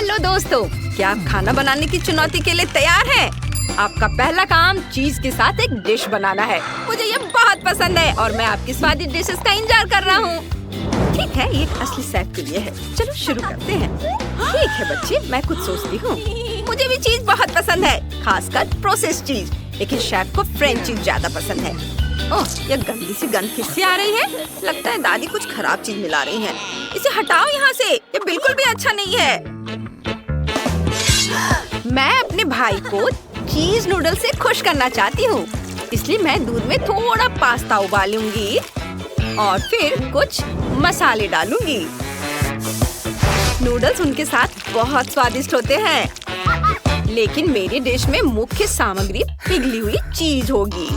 Hello दोस्तों, क्या आप खाना बनाने की चुनौती के लिए तैयार हैं? आपका पहला काम चीज के साथ एक डिश बनाना है। मुझे ये बहुत पसंद है और मैं आपकी स्वादिष्ट डिशेस का इंतजार कर रहा हूँ। ठीक है, ये असली शेफ के लिए है। चलो शुरू करते हैं। ठीक है बच्चे, मैं कुछ सोचती हूँ। मुझे भी चीज बहुत पसंद है, खासकर प्रोसेस चीज, लेकिन शेफ को फ्रेंच चीज ज्यादा पसंद है। ओह, ये गंदी सी गंध किससे आ रही है? लगता है दादी कुछ खराब चीज मिला रही हैं। इसे हटाओ यहाँ से, ये बिल्कुल भी अच्छा नहीं है। मैं अपने भाई को चीज नूडल से खुश करना चाहती हूँ, इसलिए मैं दूध में थोड़ा पास्ता उबालूंगी और फिर कुछ मसाले डालूंगी। नूडल्स उनके साथ बहुत स्वादिष्ट होते हैं, लेकिन मेरी डिश में मुख्य सामग्री पिघली हुई चीज होगी।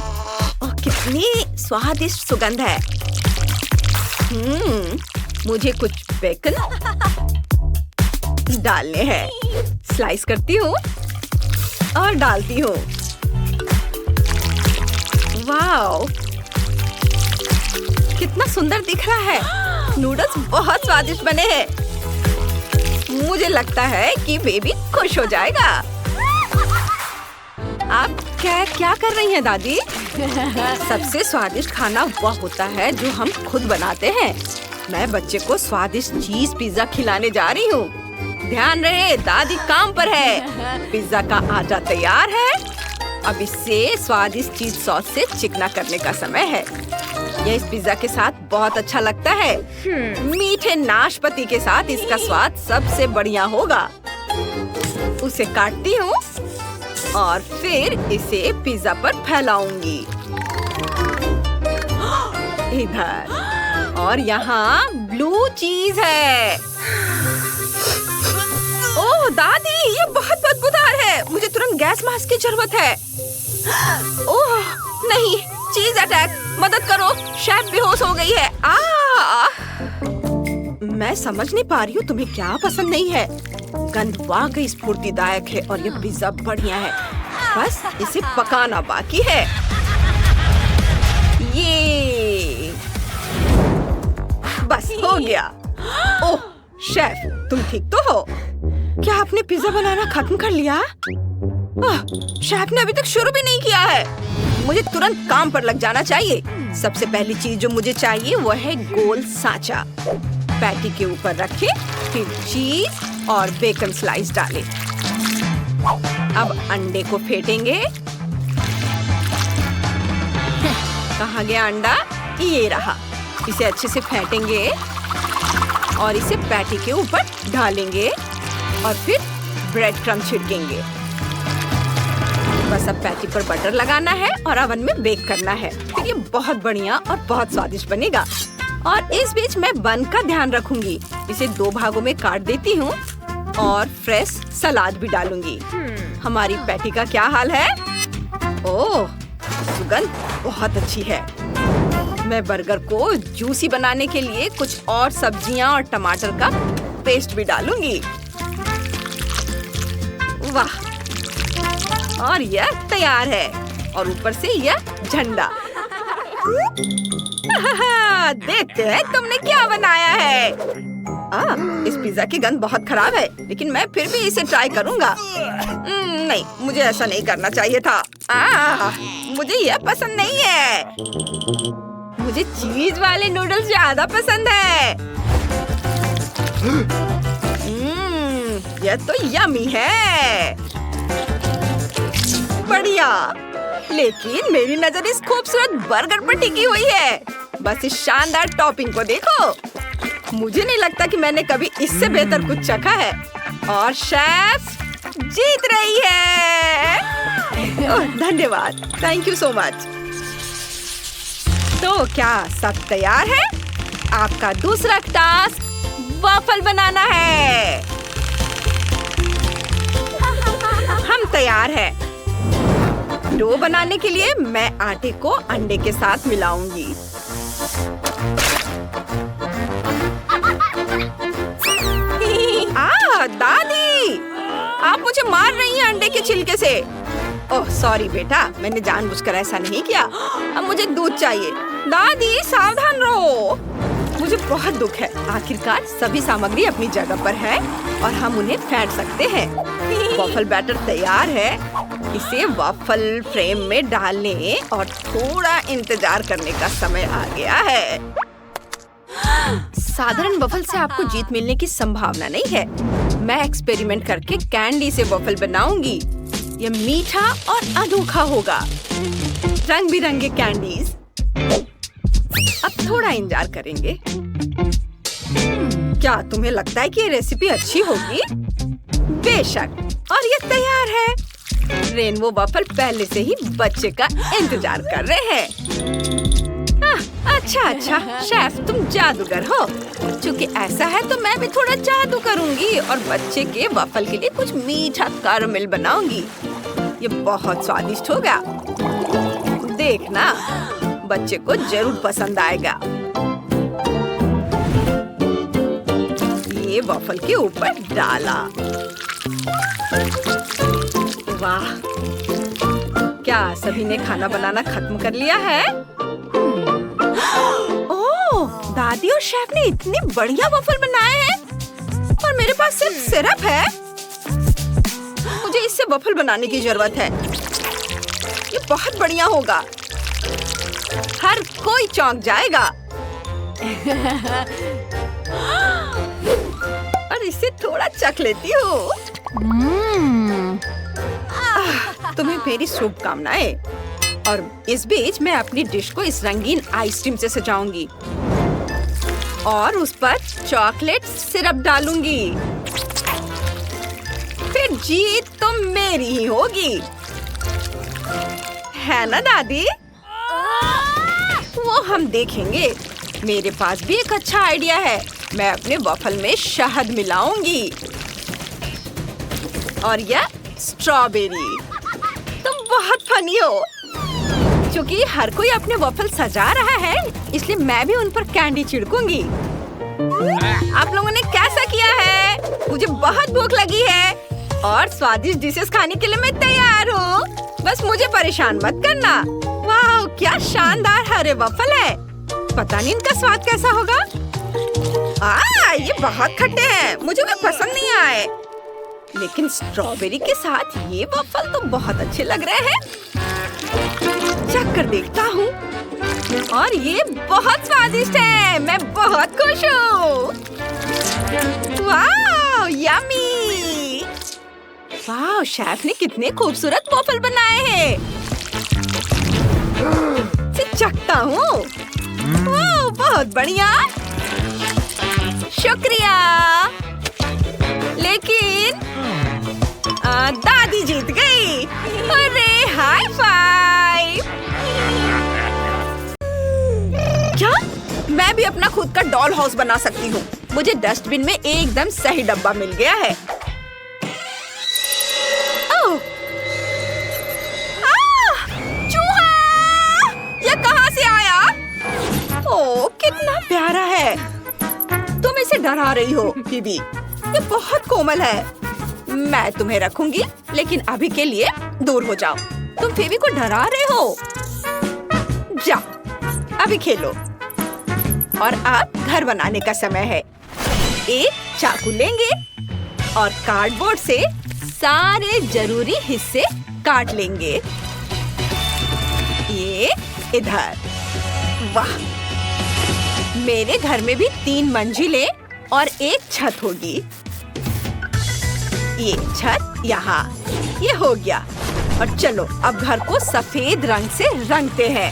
ओह, कितनी स्वादिष्ट सुगंध है। मुझे कुछ बेकन डालने हैं। स्लाइस करती हूँ और डालती हूँ। वाओ, कितना सुंदर दिख रहा है। नूडल्स बहुत स्वादिष्ट बने हैं। मुझे लगता है कि बेबी खुश हो जाएगा। आप क्या कर रही हैं दादी? सबसे स्वादिष्ट खाना वह होता है जो हम खुद बनाते हैं। मैं बच्चे को स्वादिष्ट चीज पिज्जा खिलाने जा रही हूँ। ध्यान रहे, दादी काम पर है। पिज्जा का आटा तैयार है। अब इसे स्वादिष्ट चीज सॉस से चिकना करने का समय है। यह इस पिज्जा के साथ बहुत अच्छा लगता है। मीठे नाशपाती के साथ इसका स्वाद सबसे बढ़िया होगा। उसे काटती हूँ और फिर इसे पिज्जा पर फैलाऊंगी। इधर और यहाँ ब्लू चीज है। ओह दादी, ये बहुत बदबूदार है। मुझे तुरंत गैस मास्क की जरूरत है। ओह नहीं, चीज अटैक, मदद करो, शेफ बेहोश हो गई है। मैं समझ नहीं पा रही हूँ तुम्हें क्या पसंद नहीं है। गंध वाकई स्फूर्तिदायक है और ये पिज्जा बढ़िया है। बस इसे पकाना बाकी है। ये बस हो गया। ओह शेफ, तुम ठीक तो हो? क्या आपने पिज्जा बनाना खत्म कर लिया? शेफ ने अभी तक शुरू भी नहीं किया है। मुझे तुरंत काम पर लग जाना चाहिए। सबसे पहली चीज जो मुझे चाहिए वो है गोल सांचा। पैटी के ऊपर रखें, फिर चीज और बेकन स्लाइस डालें। अब अंडे को फेंटेंगे। कहाँ गया अंडा? ये रहा। इसे अच्छे से फेंटेंगे और इसे पैटी के ऊपर डालेंगे और फिर ब्रेड क्रम्ब छिड़केंगे। बस अब पैटी पर बटर लगाना है और ओवन में बेक करना है। फिर ये बहुत बढ़िया और बहुत स्वादिष्ट बनेगा। और इस बीच मैं बन का ध्यान रखूंगी। इसे 2 भागों में काट देती हूँ और फ्रेश सलाद भी डालूंगी। हमारी पैटी का क्या हाल है? ओह, सुगंध बहुत अच्छी है। मैं बर्गर को जूसी बनाने के लिए कुछ और सब्जियां और टमाटर का पेस्ट भी डालूंगी। वाह, और यह तैयार है। और ऊपर से यह झंडा। देखते हैं तुमने क्या बनाया है। इस पिज्जा की गंध बहुत खराब है, लेकिन मैं फिर भी इसे ट्राई करूंगा। नहीं, मुझे ऐसा नहीं करना चाहिए था। मुझे यह पसंद नहीं है। मुझे चीज वाले नूडल्स ज्यादा पसंद है। यह तो यम्मी है। बढ़िया, लेकिन मेरी नजर इस खूबसूरत बर्गर पर टिकी हुई है। बस इस शानदार टॉपिंग को देखो। मुझे नहीं लगता कि मैंने कभी इससे बेहतर कुछ चखा है। और शेफ जीत रही है। धन्यवाद, थैंक यू सो मच। तो क्या सब तैयार है? आपका दूसरा टास्क वॉफल बनाना है। हम तैयार हैं। डो बनाने के लिए मैं आटे को अंडे के साथ मिलाऊंगी। दादी, आप मुझे मार रही हैं अंडे के छिलके से। ओह सॉरी बेटा, मैंने जानबूझकर ऐसा नहीं किया। अब मुझे दूध चाहिए। दादी सावधान रहो। मुझे बहुत दुख है। आखिरकार सभी सामग्री अपनी जगह पर है और हम उन्हें फेंट सकते हैं। वॉफल बैटर तैयार है। इसे वॉफल फ्रेम में डालने और थोड़ा इंतजार करने का समय आ गया है। साधारण वॉफल से आपको जीत मिलने की संभावना नहीं है। मैं एक्सपेरिमेंट करके कैंडी से वॉफल बनाऊंगी। ये मीठा और अनोखा होगा। रंग बिरंगे कैंडीज। अब थोड़ा इंतजार करेंगे। क्या तुम्हें लगता है कि ये रेसिपी अच्छी होगी? बेशक। और ये तैयार है। रेनबो वॉफल पहले से ही बच्चे का इंतजार कर रहे हैं। अच्छा, शेफ तुम जादूगर हो। क्योंकि ऐसा है तो मैं भी थोड़ा जादू करूंगी और बच्चे के वॉफल के लिए कुछ मीठा कैरेमल बनाऊंगी। ये बहुत स्वादिष्ट होगा। देखना, बच्चे को जरूर पसंद आएगा। ये वॉफल के ऊपर डाला। वाह, क्या सभी ने खाना बनाना खत्म कर लिया है? ओह, दादी और शेफ ने इतने बढ़िया वॉफल बनाए हैं और मेरे पास सिर्फ सिरप है। मुझे इससे वॉफल बनाने की जरूरत है। ये बहुत बढ़िया होगा। हर कोई चौंक जाएगा। और इसे थोड़ा चख लेती हूँ। तुम्हें मेरी शुभकामनाएं। और इस बीच मैं अपनी डिश को इस रंगीन आइसक्रीम से सजाऊंगी और उस पर चॉकलेट सिरप डालूंगी। फिर जीत तो मेरी ही होगी, है ना दादी? वो हम देखेंगे। मेरे पास भी एक अच्छा आइडिया है। मैं अपने वॉफल में शहद मिलाऊंगी और यह स्ट्रॉबेरी। तुम बहुत फनी हो। क्योंकि हर कोई अपने वॉफल सजा रहा है, इसलिए मैं भी उन पर कैंडी छिड़कूंगी। आप लोगों ने कैसा किया है? मुझे बहुत भूख लगी है और स्वादिष्ट डिशेस खाने के लिए मैं तैयार हूँ। बस मुझे परेशान मत करना। वाह, क्या शानदार हरे वॉफल है। पता नहीं इनका स्वाद कैसा होगा। ये बहुत खट्टे हैं, मुझे वे पसंद नहीं आए। लेकिन स्ट्रॉबेरी के साथ ये वॉफल तो बहुत अच्छे लग रहे हैं। चख कर देखता हूँ और ये बहुत स्वादिष्ट है। मैं बहुत खुश हूँ। वाह, यम्मी। वाह, शेफ ने कितने खूबसूरत वॉफल बनाए हैं। चखता हूँ। बहुत बढ़िया, शुक्रिया। लेकिन दादी जीत गई। अरे हाई फाइव। क्या मैं भी अपना खुद का डॉल हाउस बना सकती हूँ? मुझे डस्टबिन में एकदम सही डब्बा मिल गया है। ओह, चूहा! ये कहाँ से आया? ओह, कितना प्यारा है। तुम इसे डरा रही हो बीबी। ये बहुत कोमल है। मैं तुम्हें रखूंगी, लेकिन अभी के लिए दूर हो जाओ। तुम फेबी को डरा रहे हो। जाओ, अभी खेलो। और अब घर बनाने का समय है। एक चाकू लेंगे और कार्डबोर्ड से सारे जरूरी हिस्से काट लेंगे। ये इधर। वाह, मेरे घर में भी 3 मंजिलें और एक छत होगी। ये छत यहाँ। ये हो गया। और चलो अब घर को सफेद रंग से रंगते हैं।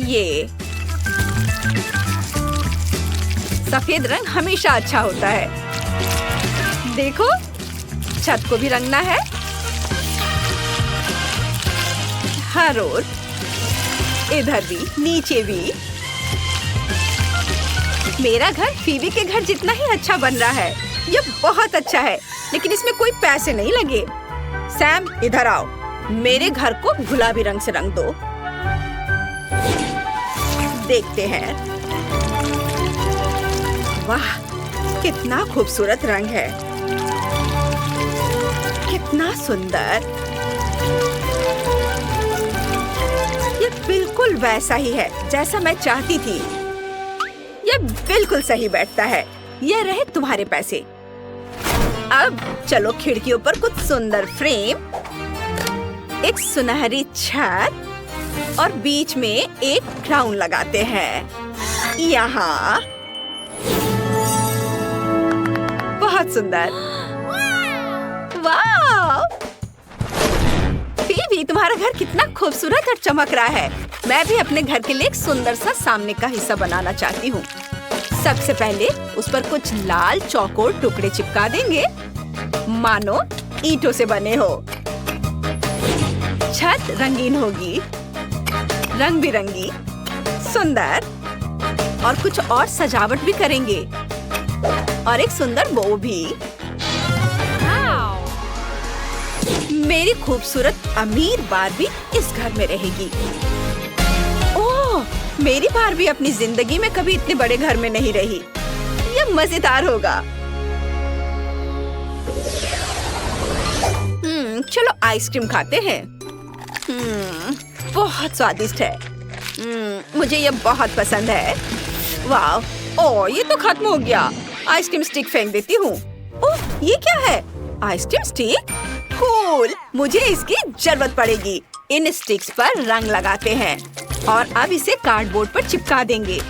ये सफेद रंग हमेशा अच्छा होता है। देखो, छत को भी रंगना है। हर ओर, इधर भी, नीचे भी। मेरा घर फीबी के घर जितना ही अच्छा बन रहा है। ये बहुत अच्छा है, लेकिन इसमें कोई पैसे नहीं लगे। सैम, इधर आओ। मेरे घर को गुलाबी रंग से रंग दो। देखते हैं। वाह, कितना खूबसूरत रंग है। कितना सुंदर। ये बिल्कुल वैसा ही है जैसा मैं चाहती थी। ये बिल्कुल सही बैठता है। ये रहे तुम्हारे पैसे। अब चलो खिड़कियों पर कुछ सुंदर फ्रेम, एक सुनहरी छत और बीच में एक क्राउन लगाते हैं। यहाँ बहुत सुंदर। वाह! फीबी, तुम्हारा घर कितना खूबसूरत और चमक रहा है। मैं भी अपने घर के लिए एक सुंदर सा सामने का हिस्सा बनाना चाहती हूँ। सबसे पहले उस पर कुछ लाल चौकोर टुकड़े चिपका देंगे, मानो ईंटों से बने हो। छत रंगीन होगी, रंग बिरंगी, सुंदर, और कुछ और सजावट भी करेंगे और एक सुंदर बो भी। मेरी खूबसूरत अमीर बारबी इस घर में रहेगी। ओह, मेरी बारबी अपनी जिंदगी में कभी इतने बड़े घर में नहीं रही। ये मजेदार होगा। चलो आइसक्रीम खाते हैं। बहुत स्वादिष्ट है। मुझे ये बहुत पसंद है। वाह! ओह, ये तो खत्म हो गया। आइसक्रीम स्टिक फेंक देती हूँ। ओह, ये क्या है? Ice cream stick? कूल! मुझे इसकी जरूरत पड़ेगी। इन स्टिक्स पर रंग लगाते हैं और अब इसे कार्डबोर्ड पर चिपका देंगे।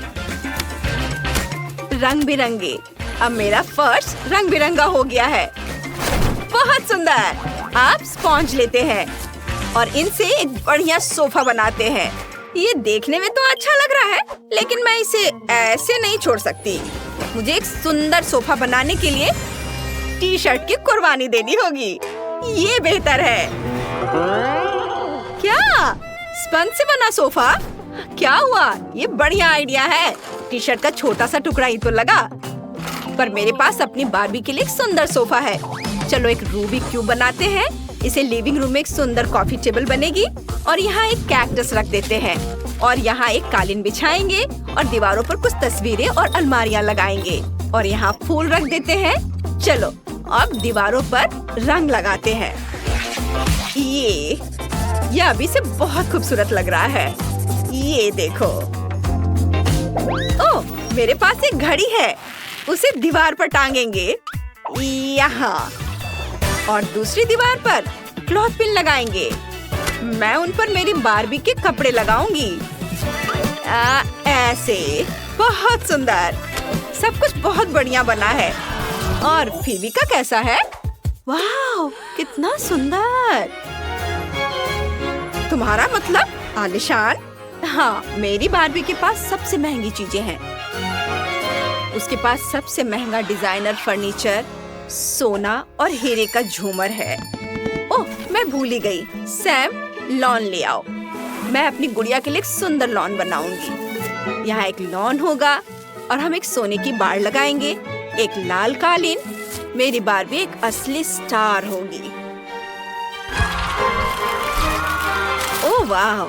रंग बिरंगे। अब मेरा फर्श रंग बिरंगा हो गया है। बहुत सुंदर। आप स्पॉन्ज लेते हैं और इनसे एक बढ़िया सोफा बनाते हैं। ये देखने में तो अच्छा लग रहा है, लेकिन मैं इसे ऐसे नहीं छोड़ सकती। मुझे एक सुंदर सोफा बनाने के लिए टी-शर्ट की कुर्बानी देनी होगी। ये बेहतर है। क्या? स्पंज से बना सोफा? क्या हुआ? ये बढ़िया आइडिया है। टी-शर्ट का छोटा सा टुकड़ा ही तो लगा। पर मेरे पास अपनी बारबी के लिए एक सुंदर सोफा है। चलो एक रूबिक क्यूब बनाते हैं। इसे लिविंग रूम में एक सुंदर कॉफी टेबल बनेगी और यहाँ एक कैक्टस रख देते हैं और यहाँ एक कालीन बिछाएंगे और दीवारों पर कुछ तस्वीरें और अलमारियाँ लगाएंगे और यहाँ फूल रख देते हैं। चलो अब दीवारों पर रंग लगाते हैं। ये अभी से बहुत खूबसूरत लग रहा है। ये देखो। ओह, मेरे पास एक घड़ी है। उसे दीवार पर टांगेंगे यहाँ और दूसरी दीवार पर क्लॉथ पिन लगाएंगे। मैं उन पर मेरी बारबी के कपड़े लगाऊंगी। ऐसे। बहुत सुंदर। सब कुछ बहुत बढ़िया बना है। और फीबी का कैसा है? वाह, कितना सुंदर। तुम्हारा मतलब आलीशान? हाँ, मेरी बारबी के पास सबसे महंगी चीजें हैं। उसके पास सबसे महंगा डिजाइनर फर्नीचर, सोना और हीरे का झूमर है। ओह, मैं भूल ही गई। सैम, लॉन ले आओ। मैं अपनी गुड़िया के लिए एक सुंदर लॉन बनाऊंगी। यहाँ एक लॉन होगा और हम एक सोने की बाड़ लगाएंगे, एक लाल कालीन। मेरी बारबी एक असली स्टार होगी। ओह वाह,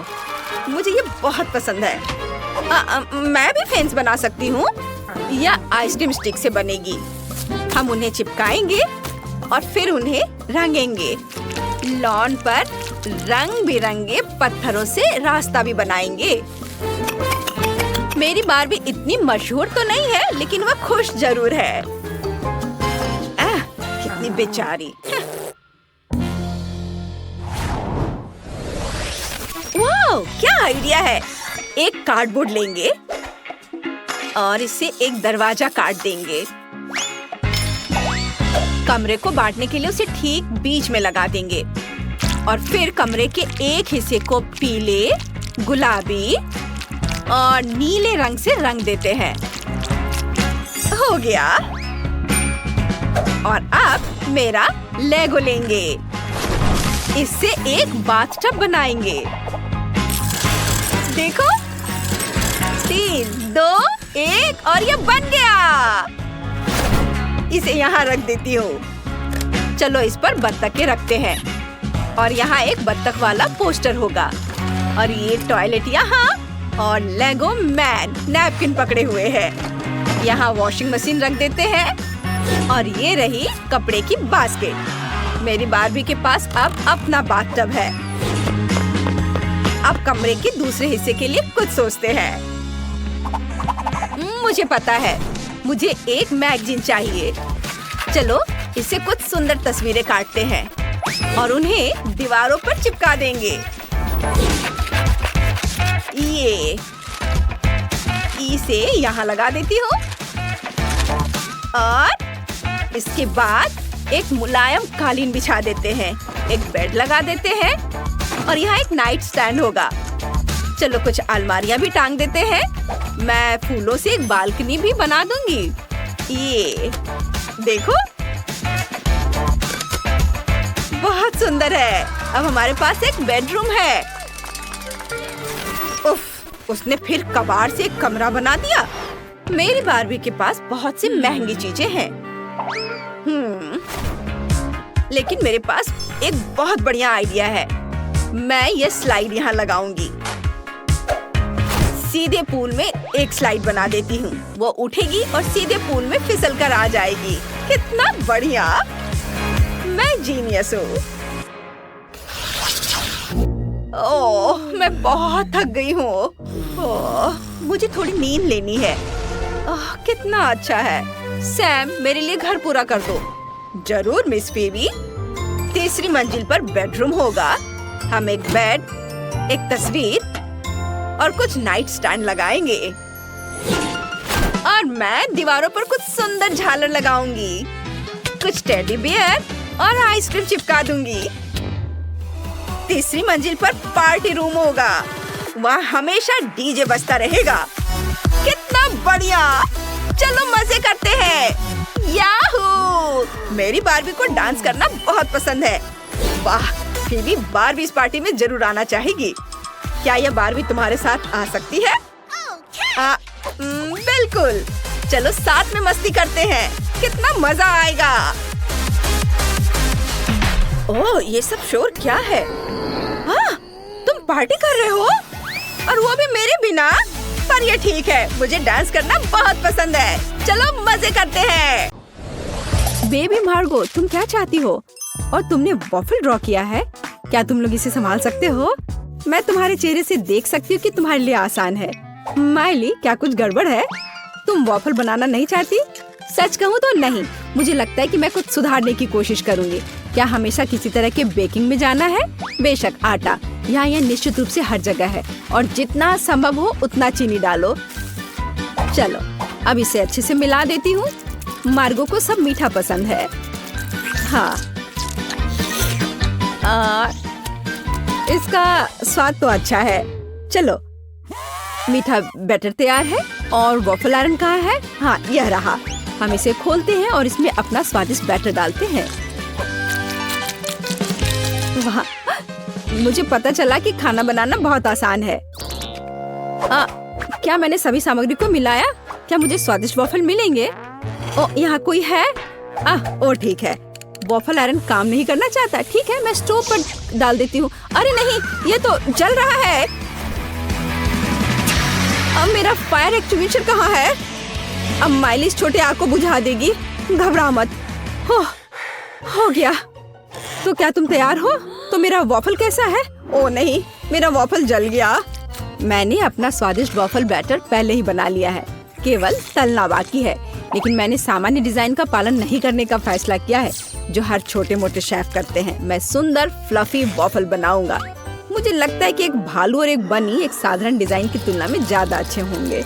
मुझे ये बहुत पसंद है। मैं भी फेंस बना सकती हूँ। यह आइसक्रीम स्टिक से बनेगी। हम उन्हें चिपकाएंगे और फिर उन्हें रंगेंगे। लॉन पर रंग बिरंगे पत्थरों से रास्ता भी बनाएंगे। मेरी बारबी इतनी मशहूर तो नहीं है, लेकिन वह खुश जरूर है। कितनी बेचारी। वाह, क्या आइडिया है। एक कार्डबोर्ड लेंगे और इसे एक दरवाजा काट देंगे। कमरे को बांटने के लिए उसे ठीक बीच में लगा देंगे और फिर कमरे के एक हिस्से को पीले, गुलाबी और नीले रंग से रंग देते हैं। हो गया। और अब मेरा लेगो लेंगे। इससे एक बाथटब बनाएंगे। देखो, 3, 2, 1 और ये बन गया। इसे यहाँ रख देती हूँ। चलो इस पर बत्तखें रखते हैं और यहाँ एक बत्तख वाला पोस्टर होगा और ये टॉयलेट यहाँ और लेगो मैन नैपकिन पकड़े हुए हैं। यहाँ वॉशिंग मशीन रख देते हैं और ये रही कपड़े की बास्केट। मेरी बारबी के पास अब अपना बाथटब है। अब कमरे के दूसरे हिस्से के लिए कुछ सोचते हैं। मुझे पता है, मुझे एक मैगजीन चाहिए। चलो इससे कुछ सुंदर तस्वीरें काटते हैं और उन्हें दीवारों पर चिपका देंगे। ये इसे यहाँ लगा देती हूँ और इसके बाद एक मुलायम कालीन बिछा देते हैं, एक बेड लगा देते हैं और यहाँ एक नाइट स्टैंड होगा। चलो कुछ अलमारियाँ भी टांग देते हैं। मैं फूलों से एक बालकनी भी बना दूंगी। ये देखो, बहुत सुंदर है। अब हमारे पास एक बेडरूम है। उफ, उसने फिर कबाड़ से एक कमरा बना दिया। मेरी बारबी के पास बहुत सी महंगी चीजें हैं। लेकिन मेरे पास एक बहुत बढ़िया आइडिया है। मैं ये स्लाइड यहाँ लगाऊंगी। सीधे पूल में एक स्लाइड बना देती हूँ। वो उठेगी और सीधे पूल में फिसल कर आ जाएगी। कितना बढ़िया! मैं जीनियस हूँ। ओह, मैं बहुत थक गई हूँ। ओह, मुझे थोड़ी नींद लेनी है। ओह, कितना अच्छा है। सैम, मेरे लिए घर पूरा कर दो। जरूर मिस बेबी। तीसरी मंजिल पर बेडरूम होगा। हम एक बेड, एक तस्वीर और कुछ नाइट स्टैंड लगाएंगे और मैं दीवारों पर कुछ सुंदर झालर लगाऊंगी। कुछ टेडी बियर और आइसक्रीम चिपका दूंगी। तीसरी मंजिल पर पार्टी रूम होगा। वहाँ हमेशा डीजे बजता रहेगा। कितना बढ़िया! चलो मजे करते हैं। याहू! मेरी बारबी को डांस करना बहुत पसंद है। वाह, फिर बारबी इस पार्टी में जरूर आना चाहेगी। क्या यह बारबी तुम्हारे साथ आ सकती है? बिल्कुल। चलो साथ में मस्ती करते हैं। कितना मजा आएगा। ओह, ये सब शोर क्या है? हाँ, तुम पार्टी कर रहे हो और वो भी मेरे बिना? पर ये ठीक है, मुझे डांस करना बहुत पसंद है। चलो मजे करते हैं। बेबी मार्गो, तुम क्या चाहती हो? और तुमने वॉफल ड्रॉ किया है। क्या तुम लोग इसे संभाल सकते हो? मैं तुम्हारे चेहरे से देख सकती हूँ कि तुम्हारे लिए आसान है। माइली, क्या कुछ गड़बड़ है? तुम वॉफल बनाना नहीं चाहती? सच कहूँ तो नहीं। मुझे लगता है कि मैं कुछ सुधारने की कोशिश करूँगी। क्या हमेशा किसी तरह के बेकिंग में जाना है? बेशक, आटा यहाँ यह निश्चित रूप से हर जगह है और जितना संभव हो उतना चीनी डालो। चलो अब इसे अच्छे से मिला देती हूँ। मार्गो को सब मीठा पसंद है। हाँ, इसका स्वाद तो अच्छा है। चलो, मीठा बैटर तैयार है और वॉफल आयरन कहाँ है? हाँ, यह रहा। हम इसे खोलते हैं और इसमें अपना स्वादिष्ट बैटर डालते हैं। वाह, मुझे पता चला कि खाना बनाना बहुत आसान है। क्या मैंने सभी सामग्री को मिलाया? क्या मुझे स्वादिष्ट वॉफल मिलेंगे? ओ, यहाँ कोई है? ओ ठीक है। वॉफल आयरन काम नहीं करना चाहता। ठीक है, मैं स्टोव पर डाल देती हूँ। अरे नहीं, ये तो जल रहा है। अब मेरा फायर एक्सटिंग्विशर कहाँ है? अब माइली इस छोटे आग को बुझा देगी। घबरा मत। हो गया। तो क्या तुम तैयार हो? तो मेरा वॉफल कैसा है? ओ नहीं, मेरा वॉफल जल गया। मैंने अपना स्वादिष्ट वॉफल बैटर पहले ही बना लिया है, केवल तलना बाकी है। लेकिन मैंने सामान्य डिजाइन का पालन नहीं करने का फैसला किया है, जो हर छोटे मोटे शेफ करते हैं। मैं सुंदर फ्लफी वॉफल बनाऊंगा। मुझे लगता है कि एक भालू और एक बनी एक साधारण डिजाइन की तुलना में ज्यादा अच्छे होंगे।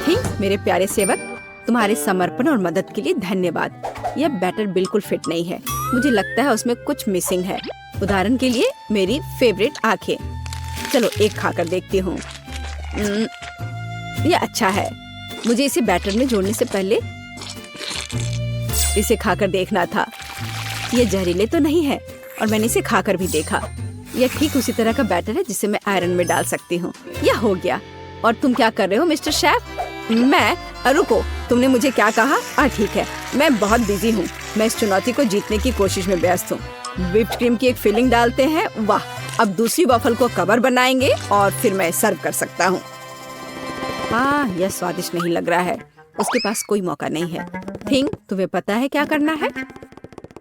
ठीक, मेरे प्यारे सेवक, तुम्हारे समर्पण और मदद के लिए धन्यवाद। यह बैटर बिल्कुल फिट नहीं है। मुझे लगता है उसमें कुछ मिसिंग है। उदाहरण के लिए मेरी फेवरेट आंखें। चलो एक खाकर देखती हूँ। यह अच्छा है। मुझे इसे बैटर में जोड़ने से पहले इसे खाकर देखना था। ये जहरीले तो नहीं है और मैंने इसे खाकर भी देखा। यह ठीक उसी तरह का बैटर है जिसे मैं आयरन में डाल सकती हूँ। यह हो गया। और तुम क्या कर रहे हो मिस्टर शेफ? मैं? रुको, तुमने मुझे क्या कहा? ठीक है, मैं बहुत बिजी हूँ। मैं इस चुनौती को जीतने की कोशिश में व्यस्त हूँ। व्हिप्ड क्रीम की एक फिलिंग डालते हैं। वाह, अब दूसरी वॉफल को कवर बनाएंगे और फिर मैं सर्व कर सकता हूँ। हाँ, यह स्वादिष्ट नहीं लग रहा है। उसके पास कोई मौका नहीं है। थिंग, तुम्हें पता है क्या करना है?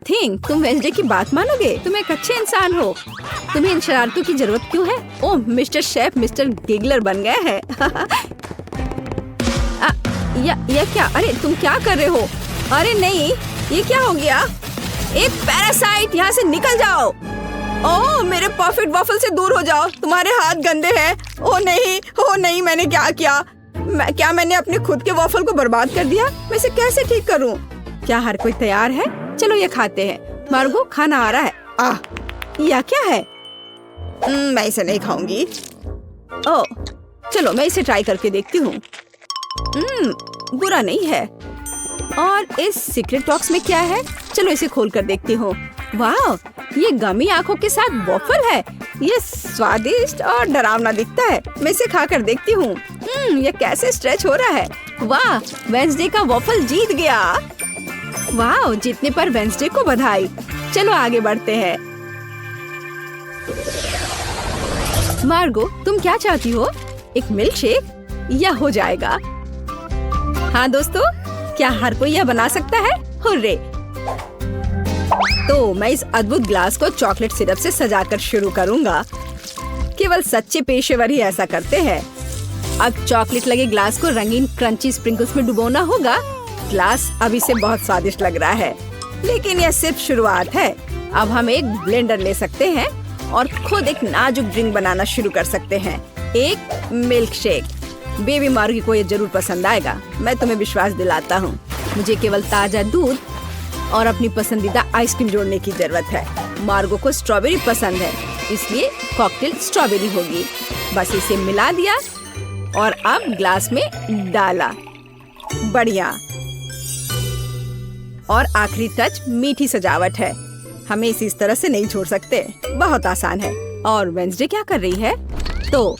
थिंग, तुम वेंसडे की बात मानोगे? तुम एक अच्छे इंसान हो। तुम्हें इन शरारतों की जरूरत क्यों है? ओह, मिस्टर शेफ मिस्टर गिगलर बन गए हैं। या क्या? अरे तुम क्या कर रहे हो? अरे नहीं, ये क्या हो गया? एक पैरासाइट, यहाँ से निकल जाओ। ओह, मेरे परफेक्ट वॉफल से दूर हो जाओ, तुम्हारे हाथ गंदे हैं। ओह नहीं, मैंने क्या किया? क्या मैंने अपने खुद के वॉफल को बर्बाद कर दिया? मैं इसे कैसे ठीक करूं? क्या हर कोई तैयार है? चलो ये खाते हैं। मार्गो, खाना आ रहा है। यह क्या है? मैं इसे नहीं खाऊंगी। ओह, चलो मैं इसे ट्राई करके देखती हूँ। बुरा नहीं है। और इस सीक्रेट बॉक्स में क्या है? चलो इसे खोल कर देखती हूँ। वाह, ये गमी आंखों के साथ वॉफल है। ये स्वादिष्ट और डरावना दिखता है। मैं इसे खा कर देखती हूँ। ये कैसे स्ट्रेच हो रहा है। वाह, वेंसडे का वॉफल जीत गया। वाह, जीतने पर वेंसडे को बधाई। चलो आगे बढ़ते हैं। मार्गो, तुम क्या चाहती हो? एक मिल्क शेक? यह हो जाएगा। हाँ दोस्तों, क्या हर कोई यह बना सकता है? हुर्रे! तो मैं इस अद्भुत ग्लास को चॉकलेट सिरप से सजाकर शुरू करूंगा। केवल सच्चे पेशेवर ही ऐसा करते हैं। अब चॉकलेट लगे ग्लास को रंगीन क्रंची स्प्रिंकल्स में डुबोना होगा। ग्लास अभी से बहुत स्वादिष्ट लग रहा है, लेकिन यह सिर्फ शुरुआत है। अब हम एक ब्लेंडर ले सकते हैं और खुद एक नाजुक ड्रिंक बनाना शुरू कर सकते हैं। एक मिल्क शेक। बेबी मार्गी को ये जरूर पसंद आएगा, मैं तुम्हें विश्वास दिलाता हूँ। मुझे केवल ताजा दूध और अपनी पसंदीदा आइसक्रीम जोड़ने की जरूरत है। मार्गो को स्ट्रॉबेरी पसंद है, इसलिए कॉकटेल स्ट्रॉबेरी होगी। बस इसे मिला दिया और अब ग्लास में डाला। बढ़िया। और आखिरी टच मीठी सजावट है। हमें इसे इस तरह से नहीं छोड़ सकते। बहुत आसान है। और वेंसडे क्या कर रही है? तो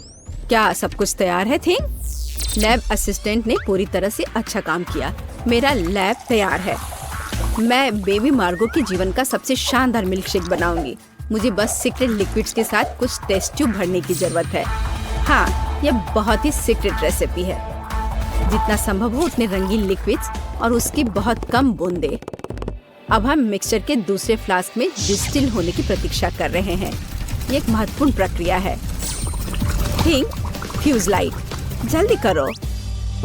क्या सब कुछ तैयार है? थिंग लैब असिस्टेंट ने पूरी तरह से अच्छा काम किया। मेरा लैब तैयार है। मैं बेबी मार्गो के जीवन का सबसे शानदार मिल्क शेक बनाऊंगी। मुझे बस सीक्रेट लिक्विड्स के साथ कुछ टेस्ट ट्यूब भरने की जरूरत है। हाँ, यह बहुत ही सीक्रेट रेसिपी है। जितना संभव हो उतने रंगीन लिक्विड्स और उसकी बहुत कम बूंदे। अब हम मिक्सचर के दूसरे फ्लास्क में डिस्टिल होने की प्रतीक्षा कर रहे हैं। ये एक महत्वपूर्ण प्रक्रिया है। थिंक फ्यूज लाइट, जल्दी करो।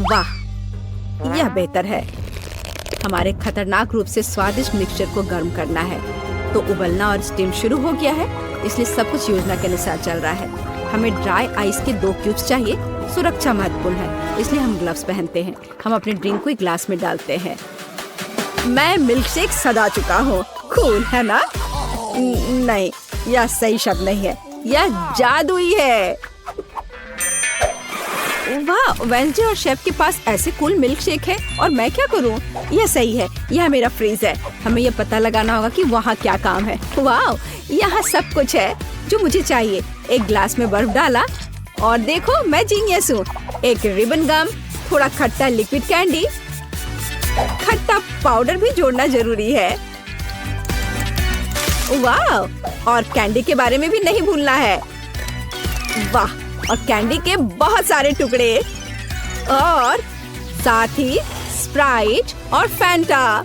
वाह, यह बेहतर है। हमारे खतरनाक रूप से स्वादिष्ट मिक्सचर को गर्म करना है। तो उबलना और स्टीम शुरू हो गया है, इसलिए सब कुछ योजना के अनुसार चल रहा है। हमें ड्राई आइस के 2 क्यूब्स चाहिए। सुरक्षा महत्वपूर्ण है, इसलिए हम ग्लव्स पहनते हैं। हम अपने ड्रिंक को एक ग्लास में डालते हैं। मैं मिल्क शेक सजा चुका हूँ। कूल है ना? नहीं, यह सही शब्द नहीं है, यह जादुई है। वाह, वेंसडे और शेफ के पास ऐसे कूल मिल्क शेक है और मैं क्या करूं? यह सही है, यह मेरा फ्रीज है। हमें यह पता लगाना होगा कि वहाँ क्या काम है। वाह, यहाँ सब कुछ है जो मुझे चाहिए। एक ग्लास में बर्फ डाला और देखो, मैं जीनियस हूँ। एक रिबन गम, थोड़ा खट्टा लिक्विड कैंडी, खट्टा पाउडर भी जोड़ना जरूरी है। वाह, और कैंडी के बारे में भी नहीं भूलना है। वाह, और कैंडी के बहुत सारे टुकड़े और साथ ही स्प्राइट और फैंटा।